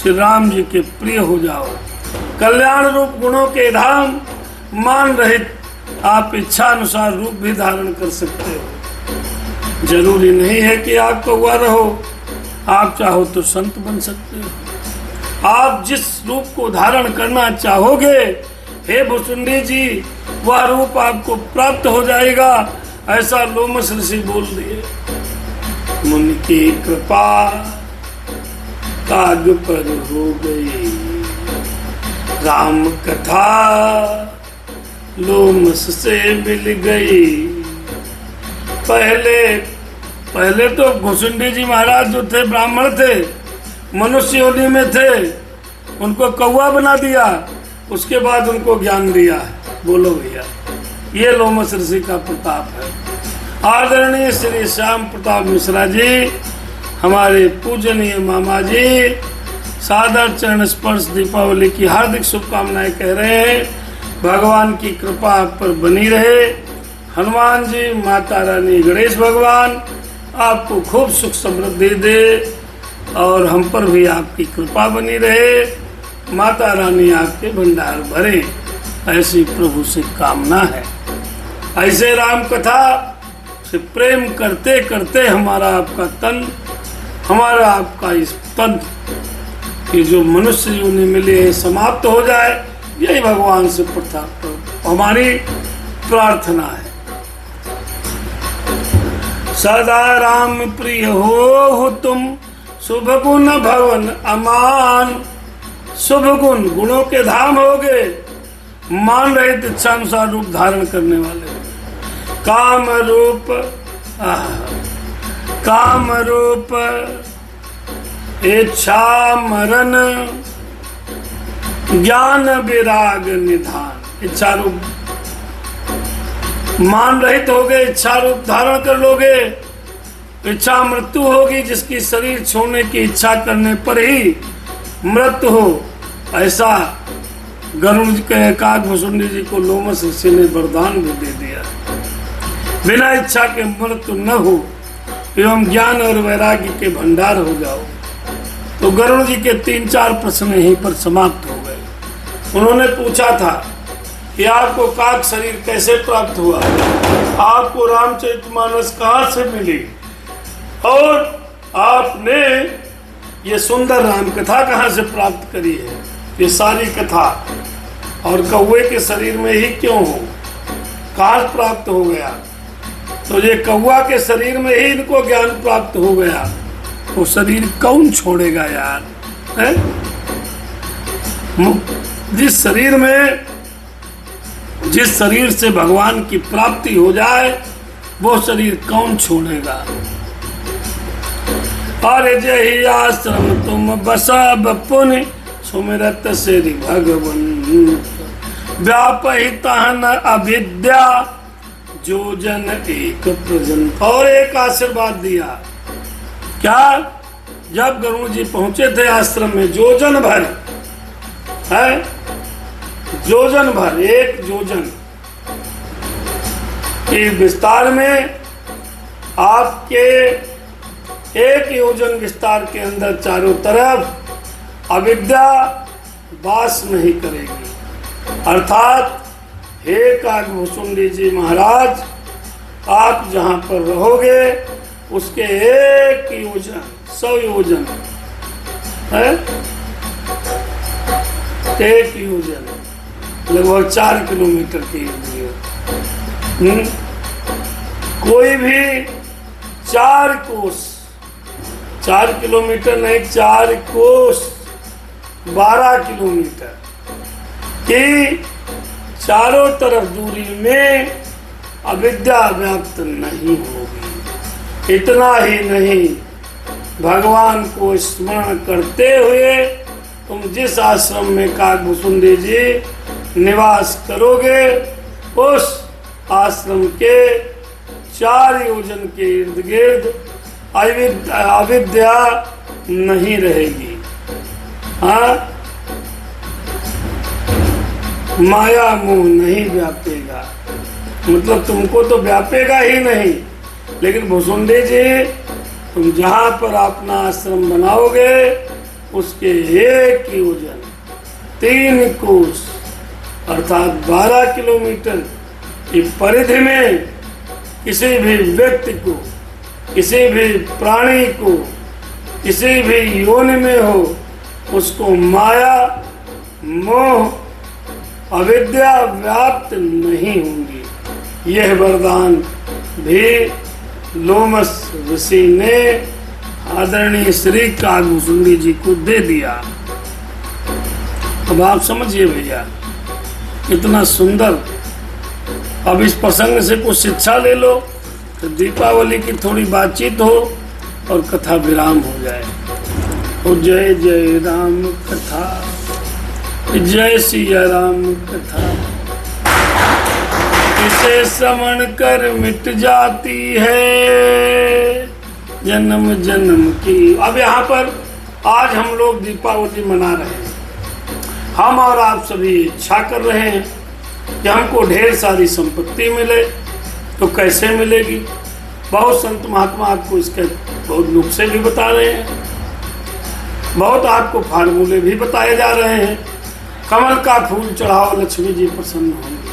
श्री राम जी के प्रिय हो जाओ। कल्याण रूप गुणों के धाम, मान रहित आप इच्छा अनुसार रूप भी धारण कर सकते हो। जरूरी नहीं है कि आप कौआ रहो, आप चाहो तो संत बन सकते हो। आप जिस रूप को धारण करना चाहोगे हे भुसुंडी जी, वह रूप आपको प्राप्त हो जाएगा। ऐसा लोमस ऋषि बोल दिए। मुनि की कृपा काग पर हो गई, राम कथा लोमस से मिल गई। पहले तो भुसुंडी जी महाराज जो थे ब्राह्मण थे, मनुष्य योनि में थे, उनको कौवा बना दिया, उसके बाद उनको ज्ञान दिया है। बोलो भैया, ये लोमस ऋषि का प्रताप है। आदरणीय श्री श्याम प्रताप मिश्रा जी, हमारे पूजनीय मामा जी, सादर चरण स्पर्श दीपावली की हार्दिक शुभकामनाएं कह रहे हैं। भगवान की कृपा आप पर बनी रहे। हनुमान जी, माता रानी, गणेश भगवान आपको खूब सुख समृद्धि दे और हम पर भी आपकी कृपा बनी रहे। माता रानी आपके भंडार भरे, ऐसी प्रभु से कामना है। ऐसे राम कथा से प्रेम करते करते हमारा आपका तन, हमारा आपका इस तन कि जो मनुष्य योनि मिले समाप्त हो जाए, यही भगवान से हमारी प्रार्थना है। सदा राम प्रिय हो तुम, शुभ गुण भवन अमान। शुभ गुण, गुणों के धाम हो गए, मान रहित इच्छानुसार रूप धारण करने वाले। काम रूप इच्छा मरण, ज्ञान विराग निधान। इच्छा रूप मान रहित हो गए, इच्छा रूप धारण कर लोगे, इच्छा मृत्यु होगी। जिसकी शरीर छोड़ने की इच्छा करने पर ही मृत्यु हो, ऐसा गरुड़ के काकभुसुंडी जी को लोमस ऋषि ने वरदान भी दे दिया। बिना इच्छा के मृत्यु न हो एवं ज्ञान और वैराग्य के भंडार हो जाओ। तो गरुड़ जी के 3-4 प्रश्न यहीं पर समाप्त हो गए। उन्होंने पूछा था कि आपको काक शरीर कैसे प्राप्त हुआ, आपको रामचरितमानस कहाँ से मिली, और आपने ये सुंदर राम कथा कहाँ से प्राप्त करी है। ये सारी कथा और कौवे के शरीर में ही क्यों हो, कहाँ प्राप्त हो गया। तो ये कौवा के शरीर में ही इनको ज्ञान प्राप्त हो गया। वो शरीर कौन छोड़ेगा यार, है? जिस शरीर से भगवान की प्राप्ति हो जाए वो शरीर कौन छोड़ेगा। अरे जय आश्रम तुम बसब पुनि सुमिरत श्री भगवन, व्यापहितहन अविद्या जो जन एक प्रजन। और एक आशीर्वाद दिया, क्या? जब गरुड़ जी पहुंचे थे आश्रम में, जोजन भर है, जोजन भर, 1 जोजन के विस्तार में, आपके 1 योजन विस्तार के अंदर चारों तरफ अविद्या वास नहीं करेगी। अर्थात हे काकभुसुंडी जी महाराज, आप जहां पर रहोगे उसके 1 योजन 100 योजन है, 1 योजन लगभग 4 किलोमीटर की दूरी। कोई भी 4 कोस, 4 किलोमीटर नहीं, 4 कोस 12 किलोमीटर की चारों तरफ दूरी में अविद्या व्याप्त नहीं होगी। इतना ही नहीं, भगवान को स्मरण करते हुए तुम जिस आश्रम में काकभुसुंडी जी निवास करोगे, उस आश्रम के 4 योजन के इर्द गिर्द अविद्या नहीं रहेगी। हाँ, माया मोह नहीं व्यापेगा। मतलब तुमको तो व्यापेगा ही नहीं, लेकिन भुसुंडी जी तुम जहां पर अपना आश्रम बनाओगे उसके 1 योजन 3 कोस अर्थात 12 किलोमीटर की परिधि में किसी भी व्यक्ति को, किसी भी प्राणी को, किसी भी योनि में हो, उसको माया मोह अविद्या व्याप्त नहीं होंगी। यह वरदान भी लोमस ऋषि ने आदरणीय श्री काकभुसुंडी जी को दे दिया। अब आप समझिए भैया, कितना सुंदर। अब इस प्रसंग से कुछ शिक्षा ले लो, तो दीपावली की थोड़ी बातचीत हो और कथा विराम हो जाए। तो जय जय राम कथा, जय सिया राम कथा, इसे श्रवण कर मिट जाती है जन्म जन्म की। अब यहाँ पर आज हम लोग दीपावली मना रहे हैं। हम और आप सभी इच्छा कर रहे हैं कि हमको ढेर सारी संपत्ति मिले। तो कैसे मिलेगी? बहुत संत महात्मा आपको इसके बहुत नुस्खे भी बता रहे हैं, बहुत आपको फार्मूले भी बताए जा रहे हैं। कमल का फूल चढ़ाओ लक्ष्मी जी प्रसन्न होंगे,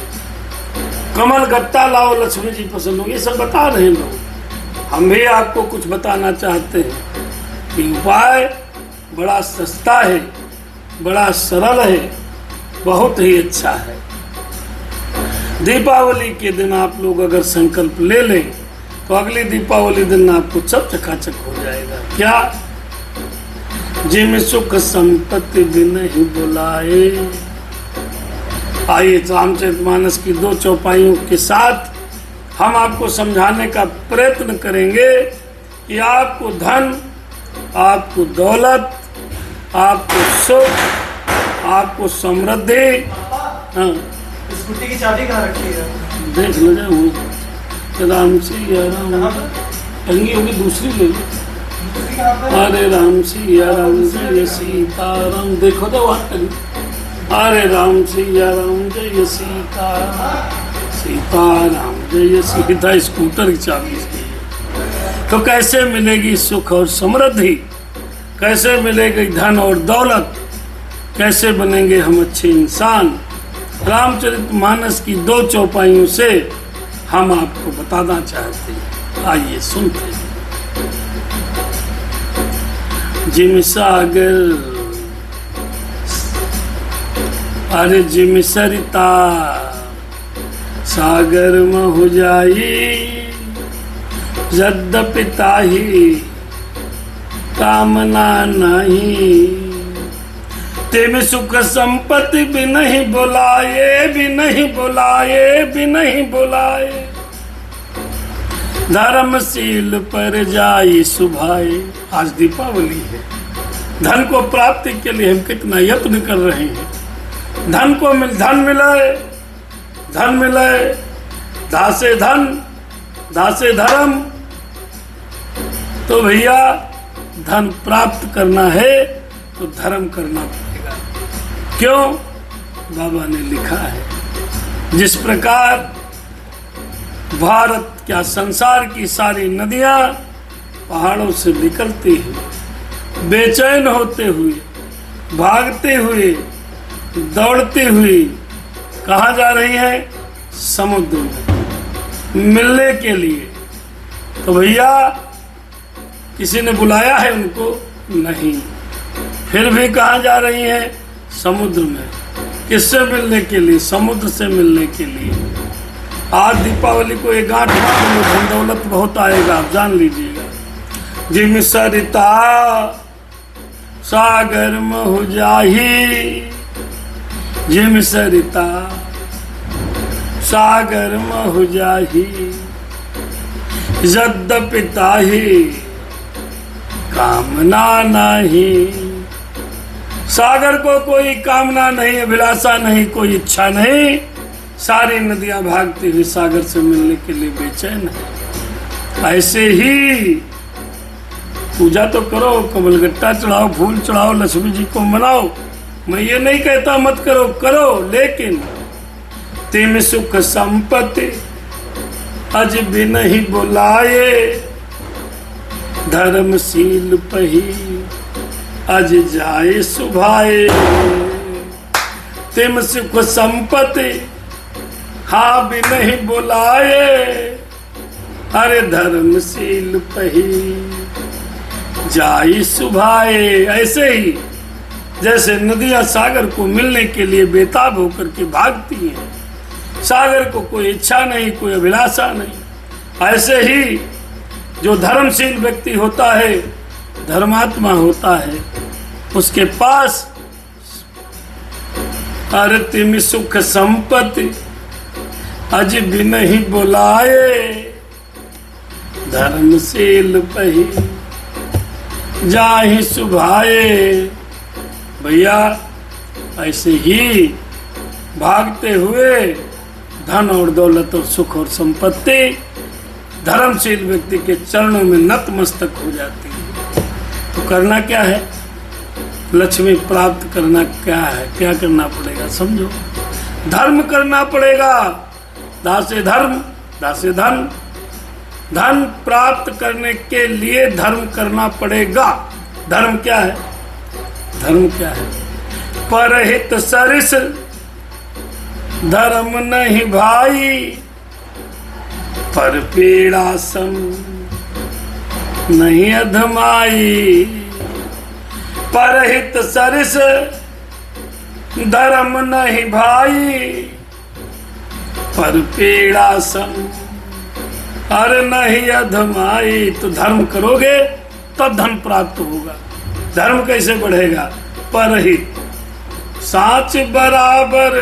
कमल गत्ता लाओ लक्ष्मी जी प्रसन्न होंगे, ये सब बता रहे हैं लोग। हम भी आपको कुछ बताना चाहते हैं कि उपाय बड़ा सस्ता है, बड़ा सरल है, बहुत ही अच्छा है। दीपावली के दिन आप लोग अगर संकल्प ले लें तो अगली दीपावली दिन आपको सब चकाचक हो जाएगा। क्या? जिम सुख संपत्ति दिन ही बुलाए। आइए रामचरितमानस की 2 चौपाइयों के साथ हम आपको समझाने का प्रयत्न करेंगे कि आपको धन, आपको दौलत, आपको सुख, आपको समृद्धि। हाँ, स्कूटी की चाबी कहाँ रखी है? देख लो जाओ राम सिया राम, टंगी होगी दूसरी ले लो। अरे राम सिया राम जय सीताराम, देखो तो वहाँ टंगी। अरे राम सिया राम जय सीताराम, सीताराम जय सीता। स्कूटर की चाबी से तो कैसे मिलेगी सुख और समृद्धि, कैसे मिलेगी धन और दौलत, कैसे बनेंगे हम अच्छे इंसान। रामचरितमानस की 2 चौपाइयों से हम आपको बताना चाहते हैं, आइए सुनते हैं। जिम सागर अरे जिम सरिता सागर में हो जाई, यद्यपि ताही कामना नहीं। तेम सुख संपत्ति भी नहीं बुलाए, भी नहीं बुलाए, भी नहीं बुलाए। धर्मशील पर जाई सुभाए। आज दीपावली है, धन को प्राप्ति के लिए हम कितना यत्न कर रहे हैं। धन मिले, धन मिले, दासे धन दासे धर्म। तो भैया धन प्राप्त करना है तो धर्म करना पड़ेगा। क्यों? बाबा ने लिखा है, जिस प्रकार भारत क्या संसार की सारी नदियां पहाड़ों से निकलती हैं, बेचैन होते हुए, भागते हुए, दौड़ती हुई कहाँ जा रही है? समुद्र में मिलने के लिए। तो भैया किसी ने बुलाया है उनको? नहीं। फिर भी कहाँ जा रही है? समुद्र में। किससे मिलने के लिए? समुद्र से मिलने के लिए। आज दीपावली को एक गांठ मार लो, धन दौलत बहुत आएगा, आप जान लीजिएगा। जिम सरिता सागर में हो जाही, जिम सरिता सागर में हो जाही, यद्यपि ताही कामना नहीं। सागर को कोई कामना नहीं, अभिलाषा नहीं, कोई इच्छा नहीं। सारी नदियां भागती हुई सागर से मिलने के लिए बेचैन है। ऐसे ही पूजा तो करो, कमलगट्टा चढ़ाओ, फूल चढ़ाओ, लक्ष्मी जी को मनाओ। मैं ये नहीं कहता मत करो, करो, लेकिन तिम सुख संपत्ति अज भी नहीं बुलाए। धर्मशील पही अज जाए सुभाए। तिम सुख संपत्ति हाँ भी नहीं बुलाए। अरे धर्मशील पही जाई सुभाए। ऐसे ही जैसे नदियां सागर को मिलने के लिए बेताब होकर के भागती हैं, सागर को कोई इच्छा नहीं, कोई अभिलाषा नहीं, ऐसे ही जो धर्मशील व्यक्ति होता है, धर्मात्मा होता है, उसके पास अरे तिम सुख संपत्ति अज भी नहीं बुलाए। धर्मशील पही जाहि सुभाए। भैया ऐसे ही भागते हुए धन और दौलत और सुख और संपत्ति धर्मशील व्यक्ति के चरणों में नतमस्तक हो जाती है। तो करना क्या है? लक्ष्मी प्राप्त करना क्या है? क्या करना पड़ेगा? समझो, धर्म करना पड़ेगा। दासे धर्म दासे धन। धन प्राप्त करने के लिए धर्म करना पड़ेगा। धर्म क्या है? धर्म क्या है? परहित सरिस धर्म नहीं भाई, पर पीड़ा सम नहीं अधमाई। परहित सरिस धर्म नहीं भाई, पर पीड़ा सम अरे नहीं अधमाई। तो धर्म करोगे तब धन प्राप्त होगा। धर्म कैसे बढ़ेगा? परहित, साच बराबर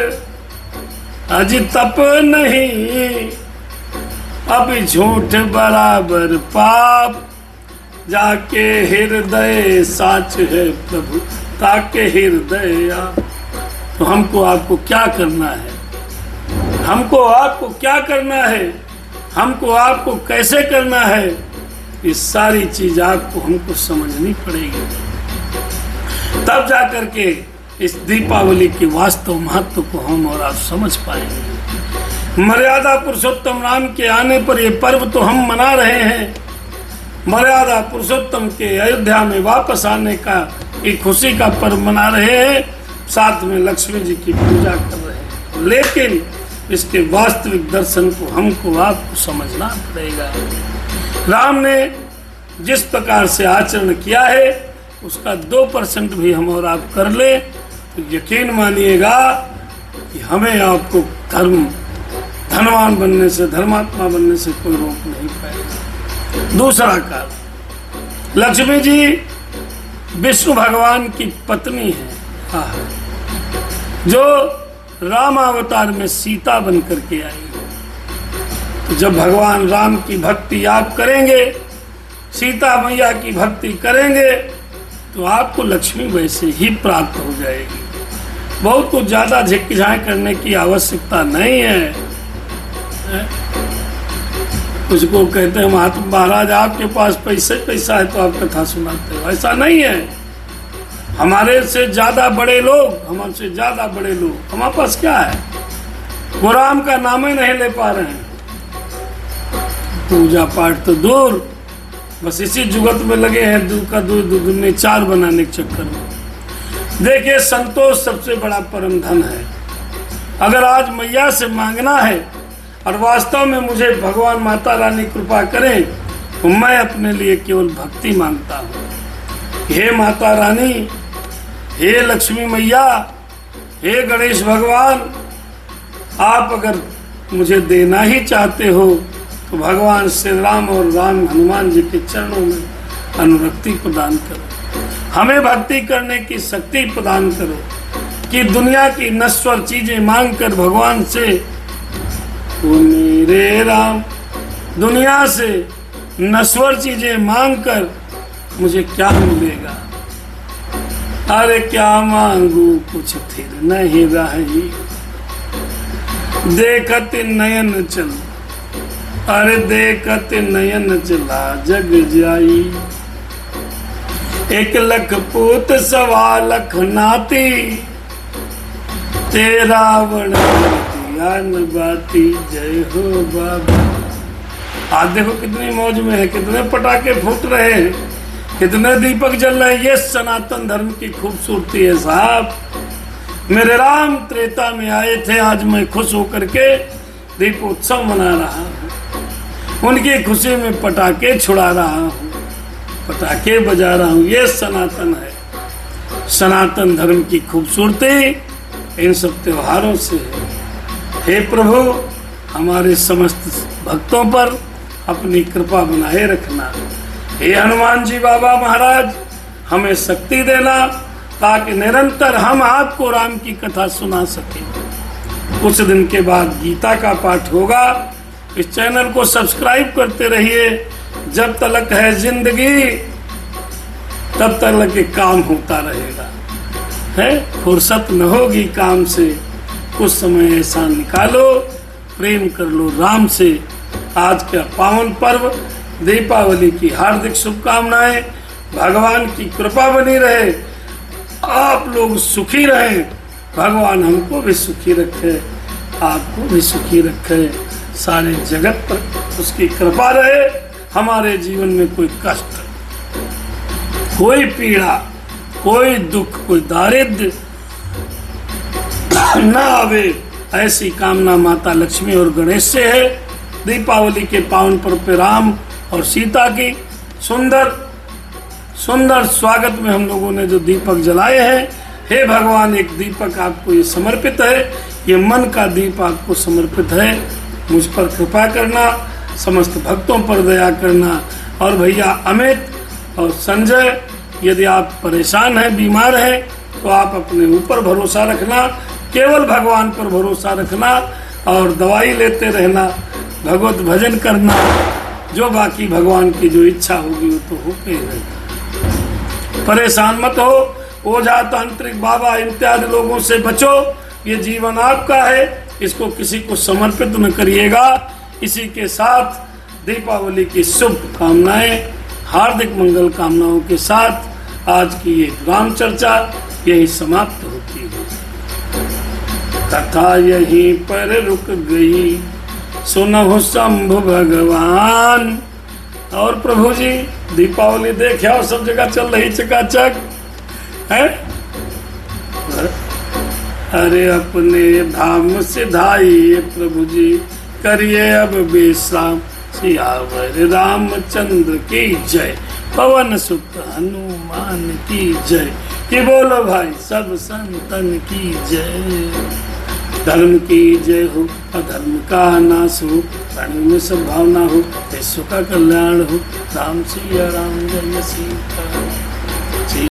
अज तप नहीं, अब झूठ बराबर पाप। जाके हृदय साच है प्रभु, ताके हृदय तो हमको आपको क्या करना है, हमको आपको क्या करना है, हमको आपको कैसे करना है, ये सारी चीज आपको हमको समझनी पड़ेगी। तब जाकर के इस दीपावली के वास्तव महत्व को हम और आप समझ पाएंगे। मर्यादा पुरुषोत्तम राम के आने पर ये पर्व तो हम मना रहे हैं, मर्यादा पुरुषोत्तम के अयोध्या में वापस आने का एक खुशी का पर्व मना रहे हैं, साथ में लक्ष्मी जी की पूजा कर रहे हैं, लेकिन इसके वास्तविक दर्शन को हमको आपको समझना पड़ेगा। राम ने जिस प्रकार से आचरण किया है उसका 2% भी हम और आप कर ले तो यकीन मानिएगा कि हमें आपको धनवान बनने से, धर्मात्मा बनने से कोई रोक नहीं पाएगा। दूसरा कारण, लक्ष्मी जी विष्णु भगवान की पत्नी है, जो रामावतार में सीता बन करके आई। तो जब भगवान राम की भक्ति आप करेंगे, सीता मैया की भक्ति करेंगे, तो आपको लक्ष्मी वैसे ही प्राप्त हो जाएगी। बहुत कुछ ज्यादा झिकझाक करने की आवश्यकता नहीं है। कुछ को कहते हैं महाराज आपके पास पैसा है तो आप कथा सुनाते हो, ऐसा नहीं है। हमारे से ज्यादा बड़े लोग, हमसे ज्यादा बड़े लोग, हमारे पास क्या है, वो राम का नाम ही नहीं ले पा रहे हैं। पूजा पाठ तो दूर, बस इसी जुगत में लगे हैं, दूध का दूध दुगने चार बनाने के चक्कर में। देखिए, संतोष सबसे बड़ा परम धन है। अगर आज मैया से मांगना है और वास्तव में मुझे भगवान माता रानी कृपा करें, तो मैं अपने लिए केवल भक्ति मांगता हूँ। हे माता रानी, हे लक्ष्मी मैया, हे गणेश भगवान, आप अगर मुझे देना ही चाहते हो तो भगवान श्री राम और राम हनुमान जी के चरणों में अनुरक्ति प्रदान करो, हमें भक्ति करने की शक्ति प्रदान करो कि दुनिया की नश्वर चीजें मांगकर भगवान से, तो मेरे राम, दुनिया से नश्वर चीजें मांगकर मुझे क्या मिलेगा। अरे क्या मांगू कुछ फिर नहीं रही, देखत नयन चल, अरे देखत नयन चला जग जाई। 1 लाख पूत 1.25 लाख नाती, तेरा ज्ञान बाती, जय हो बाबा। आज देखो कितनी मौज में है, कितने पटाखे फूट रहे हैं, कितने दीपक जल रहे हैं। ये सनातन धर्म की खूबसूरती है साहब। मेरे राम त्रेता में आए थे, आज मैं खुश होकर के दीपोत्सव मना रहा हूँ, उनकी खुशी में पटाखे छुड़ा रहा हूँ, पटाखे बजा रहा हूँ। ये सनातन है, सनातन धर्म की खूबसूरती इन सब त्योहारों से है। हे प्रभु, हमारे समस्त भक्तों पर अपनी कृपा बनाए रखना। हे हनुमान जी बाबा महाराज, हमें शक्ति देना ताकि निरंतर हम आपको राम की कथा सुना सकें। कुछ दिन के बाद गीता का पाठ होगा। इस चैनल को सब्सक्राइब करते रहिए। जब तक है जिंदगी तब तक काम होता रहेगा, है फुर्सत न होगी काम से। कुछ समय ऐसा निकालो, प्रेम कर लो राम से। आज का पावन पर्व दीपावली की हार्दिक शुभकामनाएं। भगवान की कृपा बनी रहे, आप लोग सुखी रहे, भगवान हमको भी सुखी रखे, आपको भी सुखी रखे, सारे जगत पर उसकी कृपा रहे। हमारे जीवन में कोई कष्ट, कोई पीड़ा, कोई दुख, कोई दारिद्र्य न आवे, ऐसी कामना माता लक्ष्मी और गणेश से है। दीपावली के पावन पर्व पे राम और सीता की सुंदर सुंदर स्वागत में हम लोगों ने जो दीपक जलाए हैं, हे भगवान, एक दीपक आपको ये समर्पित है, ये मन का दीप आपको समर्पित है। मुझ पर कृपा करना, समस्त भक्तों पर दया करना। और भैया अमित और संजय, यदि आप परेशान हैं, बीमार हैं, तो आप अपने ऊपर भरोसा रखना, केवल भगवान पर भरोसा रखना और दवाई लेते रहना, भगवत भजन करना। जो बाकी भगवान की जो इच्छा होगी वो तो होके रहेगा। परेशान मत हो, ओझा तांत्रिक बाबा इत्यादि लोगों से बचो। ये जीवन आपका है, इसको किसी को समर्पित न करिएगा। इसी के साथ दीपावली की शुभ कामनाएं, हार्दिक मंगल कामनाओं के साथ आज की ये राम चर्चा यही समाप्त होती है। कथा यहीं पर रुक गई, सुनहु शंभु भगवान। और प्रभु जी दीपावली देखे और सब जगह चल रही चकाचक है। अरे अपने धाम सिधाइए प्रभु जी, करिए अब विश्राम। सियावर रामचंद्र की जय, पवन सुत हनुमान की जय। कि बोलो भाई सब संतन की जय। धर्म की जय हो, अधर्म का नाश हो, प्राणियों में सद्भावना हो, विश्व का कल्याण हो। राम सिया राम, जय सीता।